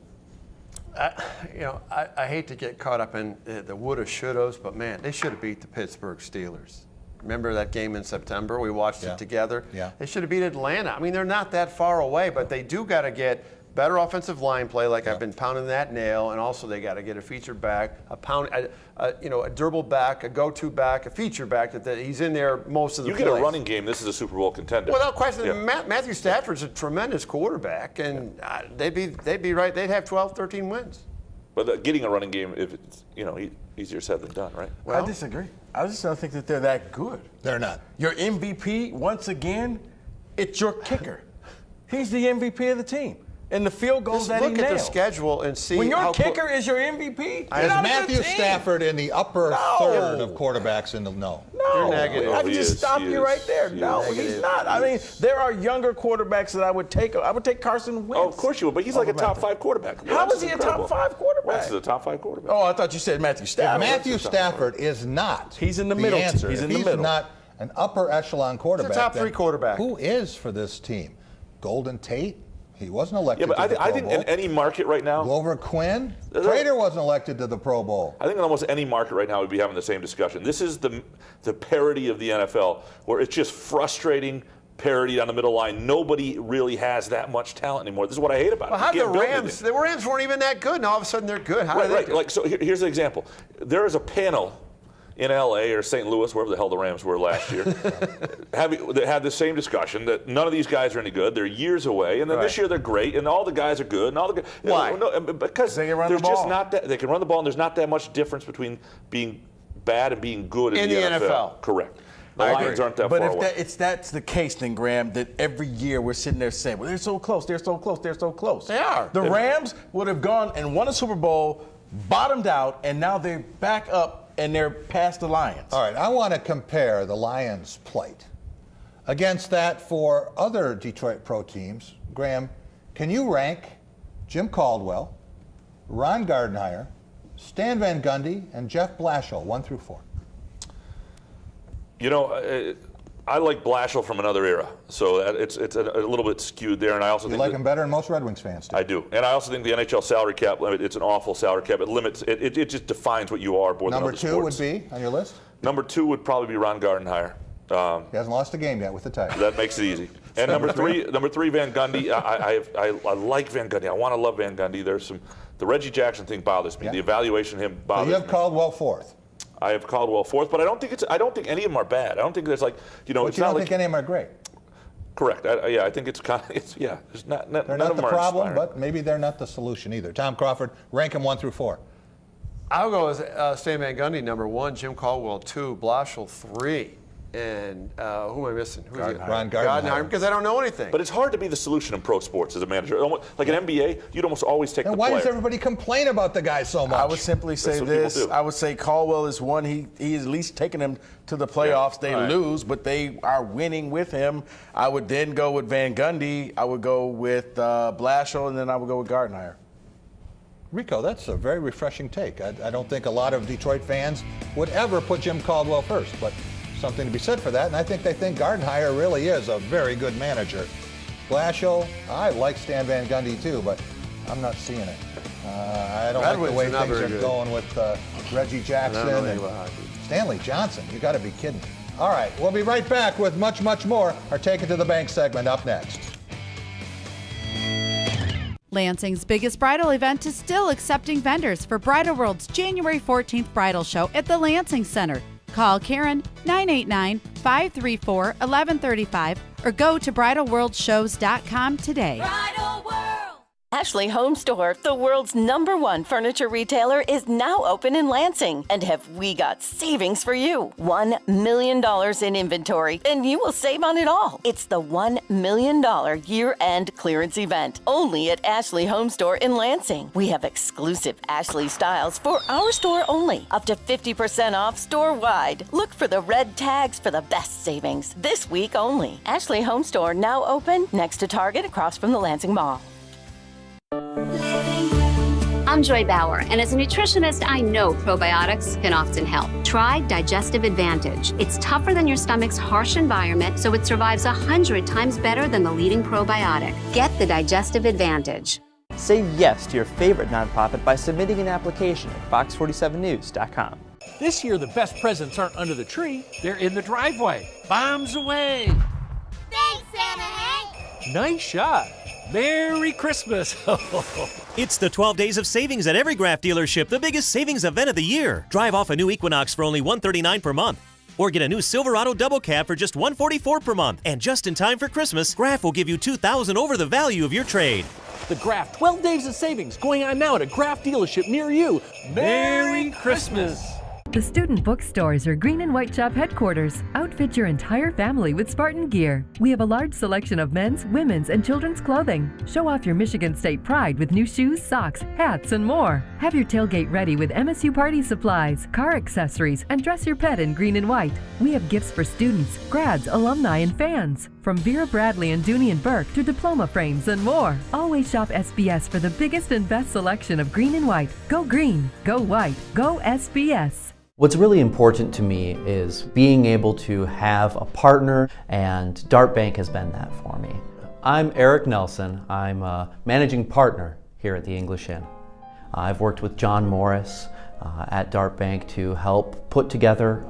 I hate to get caught up in the woulda, shouldas, but man, they should have beat the Pittsburgh Steelers. Remember that game in September? We watched it together. Yeah. They should have beat Atlanta. I mean, they're not that far away, but they do got to get better offensive line play, like I've been pounding that nail, and also they got to get a featured back, a durable back, a go-to back, a feature back that he's in there most of the You plays. get a running game, this is a Super Bowl contender. Without question, Yeah. Matthew Stafford's a tremendous quarterback, and they'd be right. They'd have 12, 13 wins. But getting a running game, if it's easier said than done, right? I disagree. I just don't think that they're that good. They're not. Your MVP, once again, it's your kicker. He's the MVP of the team. And the field goals Just that he look at nailed. the schedule and see when your how kicker is your MVP, Is Matthew Stafford in the upper third of quarterbacks in the No, You're negative. I can just stop you right there. He No, is. he's not. I mean, there are younger quarterbacks that I would take. I would take Carson Wentz. Oh, of course you would, but he's like a top 5 quarterback. How Wentz is he a incredible. top 5 quarterback? Wentz is a top 5 quarterback. Oh, I thought you said Matthew Stafford. Matthew Stafford is not. He's in the middle. Answer. He's If in the he's middle. not an upper echelon quarterback. top 3 then quarterback. Who is for this team? Golden Tate? He wasn't elected Yeah, but to the I Pro think Bowl. in any market right now, Glover Quinn? Prater wasn't elected to the Pro Bowl. I think in almost any market right now we'd be having the same discussion. This is the parody of the NFL, where it's just frustrating parody down the middle line. Nobody really has that much talent anymore. This is what I hate about Well, it. how You the can't build Rams? anything. The Rams weren't even that good, and all of a sudden they're good. How did they Right. do? Like, so here's an example. There is a panel in LA or St. Louis, wherever the hell the Rams were last year, that had the same discussion that none of these guys are any good. They're years away, and then this year they're great, and all the guys are good, and all the Why? No, because They can run there's the just ball. not that they can run the ball, and there's not that much difference between being bad and being good in In the NFL. NFL. Correct. The I Lions agree. aren't that But far if away. that's the case, then Graham, that every year we're sitting there saying, well, they're so close, they're so close, they're so close. They are. The Rams would have gone and won a Super Bowl, bottomed out, and now they're back up and they're past the Lions. All right, I want to compare the Lions' plight against that for other Detroit Pro teams. Graham, can you rank Jim Caldwell, Ron Gardenhire, Stan Van Gundy, and Jeff Blashill, 1 through 4? I like Blashill from another era, so it's a little bit skewed there. And I also You think like that- him better than most Red Wings fans do. I do, and I also think the NHL salary cap limit. It's an awful salary cap. It limits. It just defines what you are more than Number other 2 sports. would be on your list? Number 2 would probably be Ron Gardenhire. He hasn't lost a game yet with the Tigers. That makes it easy. And number three, Van Gundy. I like Van Gundy. I want to love Van Gundy. The Reggie Jackson thing bothers me. Yeah. The evaluation of him So bothers you have me. Caldwell 4th. I have Caldwell 4th, but I don't think any of them are bad. I don't think there's But it's you not don't like think any of them are great. correct. I think it's kind of There's not They're none not of the them are problem, inspiring. but maybe they're not the solution either. Tom Crawford, rank them 1 through 4. I'll go with Stan Van Gundy, number 1, Jim Caldwell 2, Blashill 3. and who am I missing? Who's Ron Gardenhire. Because I don't know anything. But it's hard to be the solution in pro sports as a manager. Like an NBA, you'd almost always take and the player. why does everybody complain about the guy so much? I would simply say this. I would say Caldwell is one. He is at least taking them to the playoffs. They lose, but they are winning with him. I would then go with Van Gundy. I would go with Blashill, and then I would go with Gardenhire. Rico, that's a very refreshing take. I don't think a lot of Detroit fans would ever put Jim Caldwell first, but something to be said for that. And I think they think Gardenhire really is a very good manager. Blashill, I like Stan Van Gundy too, but I'm not seeing it. I don't like the way things are going with Reggie Jackson and Stanley Johnson. You got to be kidding. All right, we'll be right back with much, much more. Our Take It to the Bank segment up next. Lansing's biggest bridal event is still accepting vendors for Bridal World's January 14th bridal show at the Lansing Center. Call Karen 989-534-1135 or go to bridalworldshows.com today. Bridal World. Ashley Home Store, the world's #1 furniture retailer, is now open in Lansing. And have we got savings for you? $1 million in inventory, and you will save on it all. It's the $1 million year-end clearance event, only at Ashley Home Store in Lansing. We have exclusive Ashley styles for our store only, up to 50% off store-wide. Look for the red tags for the best savings, this week only. Ashley Home Store, now open next to Target across from the Lansing Mall. I'm Joy Bauer, and as a nutritionist, I know probiotics can often help. Try Digestive Advantage. It's tougher than your stomach's harsh environment, so it survives 100 times better than the leading probiotic. Get the Digestive Advantage. Say yes to your favorite nonprofit by submitting an application at fox47news.com. This year, the best presents aren't under the tree, they're in the driveway. Bombs away. Thanks, Santa Hank. Nice shot. Merry Christmas. It's the 12 days of savings at every Graf dealership, the biggest savings event of the year. Drive off a new Equinox for only $139 per month. Or get a new Silverado double cab for just $144 per month. And just in time for Christmas, Graf will give you $2,000 over the value of your trade. The Graf 12 days of savings going on now at a Graf dealership near you. Merry Christmas. The Student Bookstores are Green and White Shop headquarters. Outfit your entire family with Spartan gear. We have a large selection of men's, women's, and children's clothing. Show off your Michigan State pride with new shoes, socks, hats, and more. Have your tailgate ready with MSU party supplies, car accessories, and dress your pet in green and white. We have gifts for students, grads, alumni, and fans. From Vera Bradley and Dooney and Burke to diploma frames and more. Always shop SBS for the biggest and best selection of green and white. Go green, go white, go SBS. What's really important to me is being able to have a partner, and Dart Bank has been that for me. I'm Eric Nelson. I'm a managing partner here at the English Inn. I've worked with John Morris at Dart Bank to help put together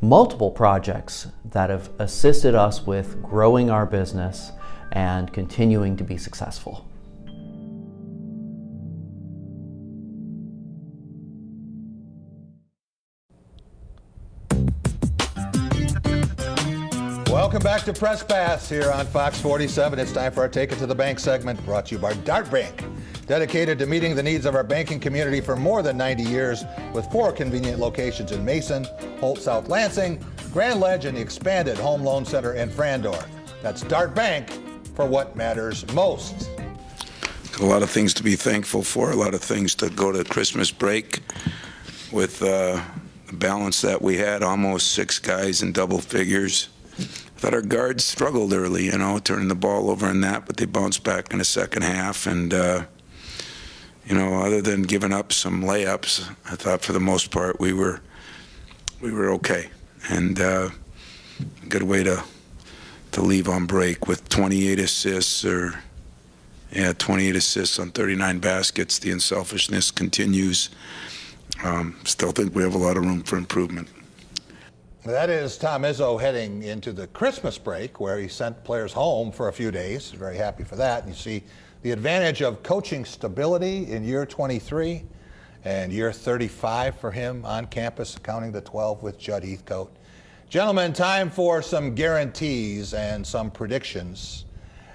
multiple projects that have assisted us with growing our business and continuing to be successful. Welcome back to Press Pass here on Fox 47. It's time for our Take It to the Bank segment, brought to you by Dart Bank. Dedicated to meeting the needs of our banking community for more than 90 years, with 4 convenient locations in Mason, Holt South Lansing, Grand Ledge, and the expanded Home Loan Center in Frandor. That's Dart Bank for what matters most. A lot of things to be thankful for, a lot of things to go to Christmas break with the balance that we had, almost 6 guys in double figures. I thought our guards struggled early, turning the ball over in that, but they bounced back in the second half. And, other than giving up some layups, I thought for the most part we were okay. And good way to leave on break with 28 assists 28 assists on 39 baskets. The unselfishness continues. Still think we have a lot of room for improvement. That is Tom Izzo heading into the Christmas break, where he sent players home for a few days. Very happy for that. And you see the advantage of coaching stability in year 23 and year 35 for him on campus, counting the 12 with Judd Heathcote. Gentlemen, time for some guarantees and some predictions.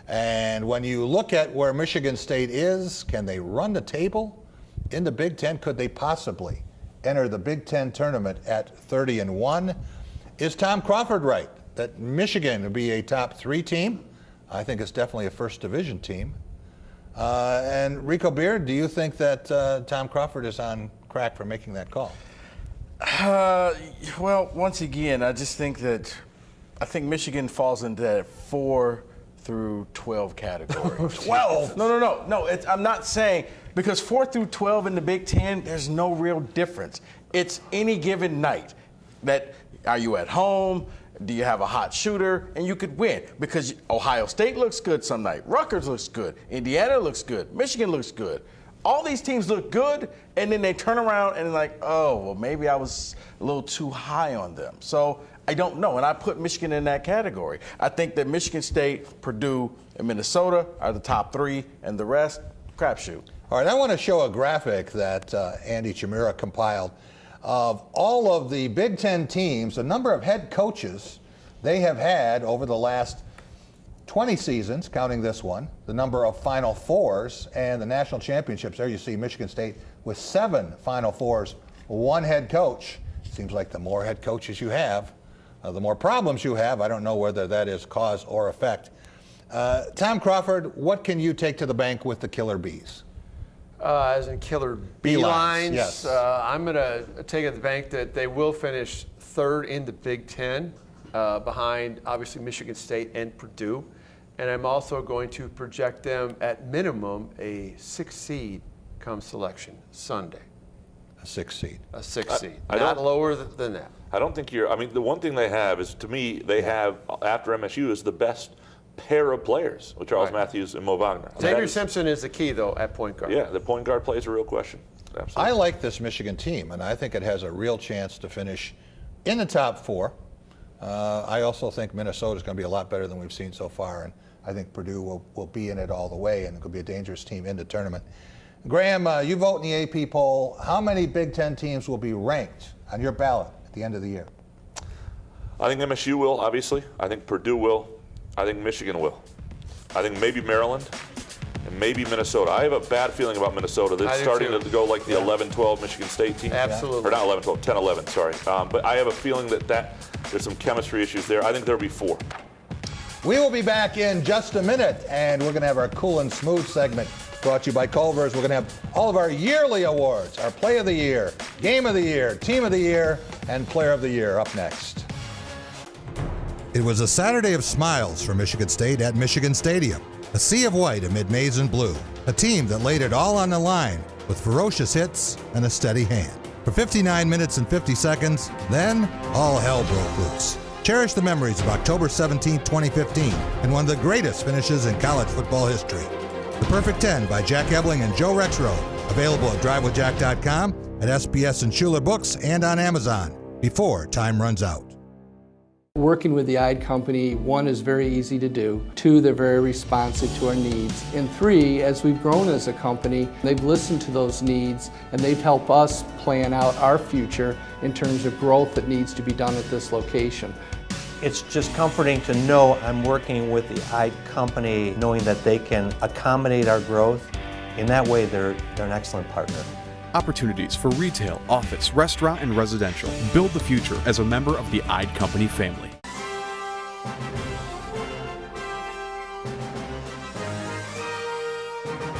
And when you look at where Michigan State is, can they run the table in the Big Ten? Could they possibly enter the Big Ten tournament at 30-1? Is Tom Crawford right that Michigan would be a top 3 team? I think it's definitely a first division team. And Rico Beard, do you think that Tom Crawford is on track for making that call? Well, once again, I think Michigan falls into that 4 through 12 category. 12? No. I'm not saying, because 4 through 12 in the Big Ten, there's no real difference. It's any given night. Are you at home? Do you have a hot shooter? And you could win, because Ohio State looks good some night. Rutgers looks good. Indiana looks good. Michigan looks good. All these teams look good, and then they turn around and like, oh, well, maybe I was a little too high on them. So I don't know, and I put Michigan in that category. I think that Michigan State, Purdue, and Minnesota are the top 3, and the rest, crapshoot. All right, I want to show a graphic that Andy Chimera compiled of all of the Big Ten teams, the number of head coaches they have had over the last 20 seasons, counting this one, the number of Final Fours and the national championships. There you see Michigan State with 7 Final Fours, 1 head coach. Seems like the more head coaches you have, the more problems you have. I don't know whether that is cause or effect. Tom Crawford, what can you take to the bank with the Killer Bees? As in Killer Beelines, yes. I'm going to take at the bank that they will finish 3rd in the Big Ten, behind obviously Michigan State and Purdue. And I'm also going to project them at minimum a 6th seed come selection Sunday. A 6th seed. A 6th seed. Not lower than that. I don't think I mean, the one thing they have is, to me, they have, after MSU, is the best pair of players with Charles Matthews and Mo Wagner. Xavier Simpson is the key, though, at point guard. Yeah, the point guard play is a real question. Absolutely. I like this Michigan team, and I think it has a real chance to finish in the top 4. I also think Minnesota is going to be a lot better than we've seen so far, and I think Purdue will be in it all the way, and it could be a dangerous team in the tournament. Graham, you vote in the AP poll. How many Big Ten teams will be ranked on your ballot at the end of the year? I think MSU will, obviously. I think Purdue will. I think Michigan will. I think maybe Maryland and maybe Minnesota. I have a bad feeling about Minnesota. They're starting to go like the 11-12 Michigan State team. Absolutely. Or not 11-12, 10-11, sorry. But I have a feeling that there's some chemistry issues there. I think there'll be 4. We will be back in just a minute, and we're going to have our Cool and Smooth segment brought to you by Culver's. We're going to have all of our yearly awards, our Play of the Year, Game of the Year, Team of the Year, and Player of the Year up next. It was a Saturday of smiles for Michigan State at Michigan Stadium. A sea of white amid maize and blue. A team that laid it all on the line with ferocious hits and a steady hand. For 59 minutes and 50 seconds, then all hell broke loose. Cherish the memories of October 17, 2015, and one of the greatest finishes in college football history. The Perfect 10 by Jack Ebling and Joe Rexroad. Available at drivewithjack.com, at SBS and Schuler Books, and on Amazon. Before time runs out. Working with the Ide Company, 1, is very easy to do. 2, they're very responsive to our needs. And 3, as we've grown as a company, they've listened to those needs and they've helped us plan out our future in terms of growth that needs to be done at this location. It's just comforting to know I'm working with the Ide Company, knowing that they can accommodate our growth. In that way, they're an excellent partner. Opportunities for retail, office, restaurant, and residential. Build the future as a member of the Ide Company family.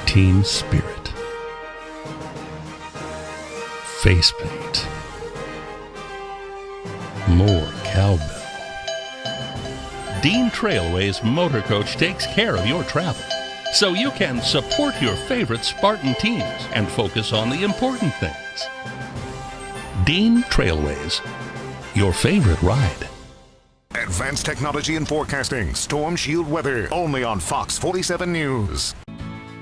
Team spirit. Face paint. More cowbell. Dean Trailways Motor Coach takes care of your travel, so you can support your favorite Spartan teams and focus on the important things. Dean Trailways, your favorite ride. Advanced technology and forecasting. Storm Shield weather. Only on Fox 47 News.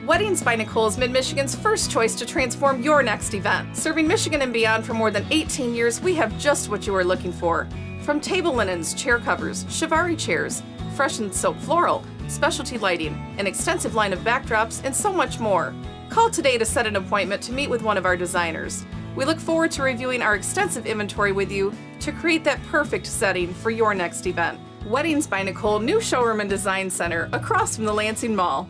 Weddings by Nicole is Mid-Michigan's first choice to transform your next event. Serving Michigan and beyond for more than 18 years, we have just what you are looking for. From table linens, chair covers, Shivari chairs, fresh and soap floral, specialty lighting, an extensive line of backdrops, and so much more. Call today to set an appointment to meet with one of our designers. We look forward to reviewing our extensive inventory with you to create that perfect setting for your next event. Weddings by Nicole, new showroom and design center across from the Lansing Mall.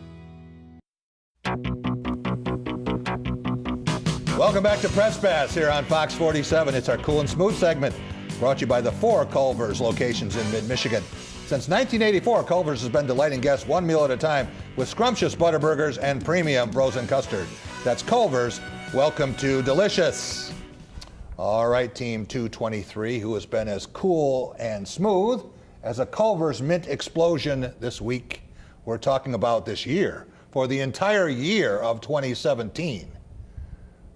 Welcome back to Press Pass here on Fox 47. It's our Cool and Smooth segment Brought to you by the 4 Culver's locations in mid-Michigan. Since 1984, Culver's has been delighting guests one meal at a time with scrumptious butter burgers and premium frozen custard. That's Culver's. Welcome to Delicious. All right, Team 223, who has been as cool and smooth as a Culver's mint explosion this week. We're talking about this year, for the entire year of 2017.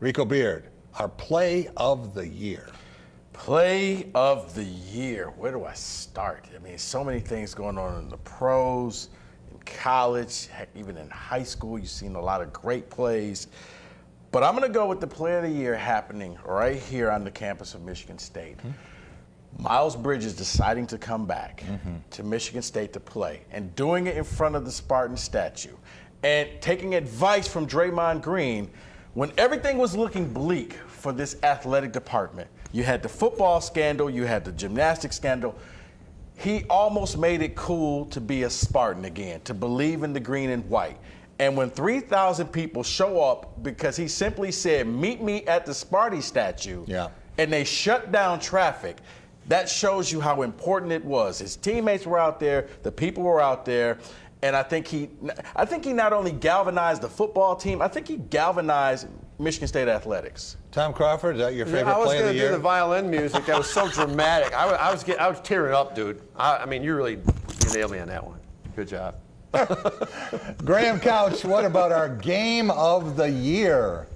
Rico Beard, our play of the year. Play of the year. Where do I start? I mean, so many things going on in the pros, in college, heck, even in high school. You've seen a lot of great plays. But I'm going to go with the play of the year happening right here on the campus of Michigan State. Miles Bridges deciding to come back to Michigan State to play and doing it in front of the Spartan statue and taking advice from Draymond Green when everything was looking bleak for this athletic department. You had the football scandal, you had the gymnastics scandal. He almost made it cool to be a Spartan again, to believe in the green and white. And when 3,000 people show up because he simply said, meet me at the Sparty statue, and they shut down traffic, that shows you how important it was. His teammates were out there, the people were out there, and I think he not only galvanized the football team, I think he galvanized Michigan State athletics. Tom Crawford, is that your favorite play of the year? I was going to do the violin music. That was so dramatic. I was tearing up, dude. I mean, you nailed me on that one. Good job. Graham Couch, what about our game of the year?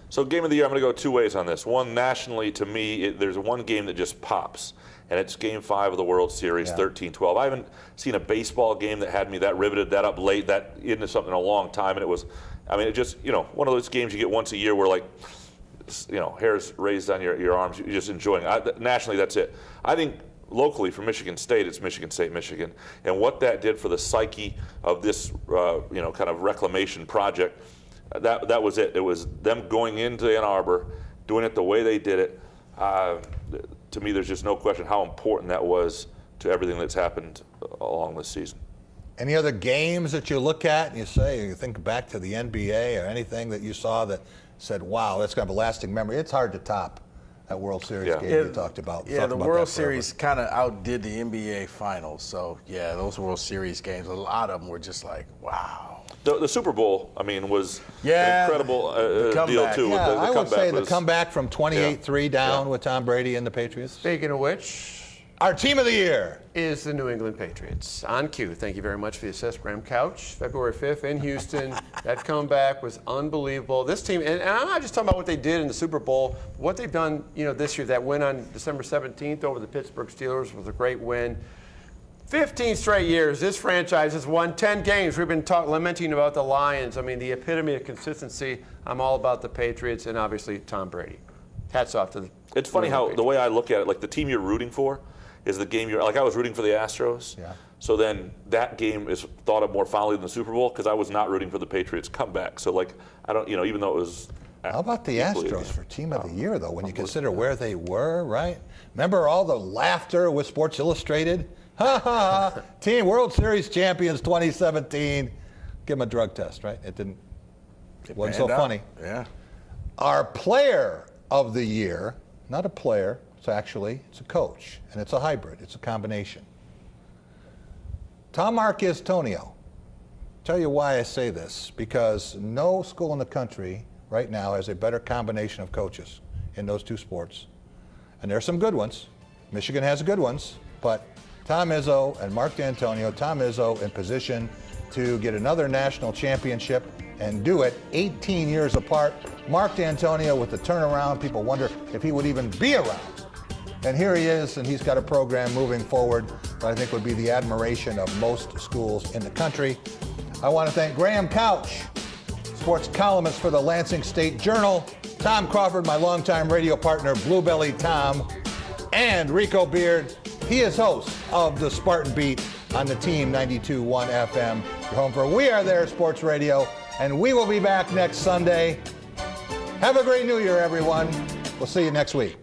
So game of the year, I'm going to go two ways on this. One, nationally, to me, there's one game that just pops, and it's Game 5 of the World Series, 13-12. I haven't seen a baseball game that had me that riveted, that up late, that into something in a long time, and it was, I mean, it just, one of those games you get once a year where, like, hairs raised on your arms, you're just enjoying it. Nationally, that's it. I think locally for Michigan State, it's Michigan State, Michigan, and what that did for the psyche of this, kind of reclamation project. That was it. It was them going into Ann Arbor, doing it the way they did it. To me, there's just no question how important that was to everything that's happened along this season. Any other games that you look at and you say, you think back to the NBA or anything that you saw that said, wow, that's going to have a lasting memory? It's hard to top that World Series game you talked about. Yeah, the World Series kind of outdid the NBA Finals. So, yeah, those World Series games, a lot of them were just like, wow. The Super Bowl, I mean, was an incredible deal, too. Yeah, I would say the comeback from 28-3 down with Tom Brady and the Patriots. Speaking of which, our team of the year is the New England Patriots. On cue. Thank you very much for the assist, Graham Couch. February 5th in Houston. That comeback was unbelievable. This team, and I'm not just talking about what they did in the Super Bowl, what they've done, this year. That win on December 17th over the Pittsburgh Steelers was a great win. 15 straight years, this franchise has won 10 games. We've been lamenting about the Lions. I mean, the epitome of consistency. I'm all about the Patriots and obviously Tom Brady. Hats off to the It's funny how the way I look at it, like the team you're rooting for is the game like I was rooting for the Astros. Yeah. So then that game is thought of more fondly than the Super Bowl because I was not rooting for the Patriots comeback. So like, I don't, even though it was. How about the Astros for team of the year, though, when you consider where they were, right? Remember all the laughter with Sports Illustrated? Ha ha! Team World Series champions 2017. Give them a drug test, right? It wasn't so funny. Yeah. Our player of the year, not a player, it's a coach, and it's a hybrid. It's a combination. Tom Marchistonio. Tell you why I say this, because no school in the country right now has a better combination of coaches in those two sports. And there's some good ones. Michigan has good ones, but Tom Izzo and Mark D'Antonio, Tom Izzo in position to get another national championship and do it 18 years apart. Mark D'Antonio with the turnaround, people wonder if he would even be around. And here he is, and he's got a program moving forward that I think would be the admiration of most schools in the country. I want to thank Graham Couch, sports columnist for the Lansing State Journal, Tom Crawford, my longtime radio partner, Bluebelly Tom, and Rico Beard. He is host of the Spartan Beat on the Team 92.1 FM. Your home for We Are There Sports Radio, and we will be back next Sunday. Have a great New Year, everyone. We'll see you next week.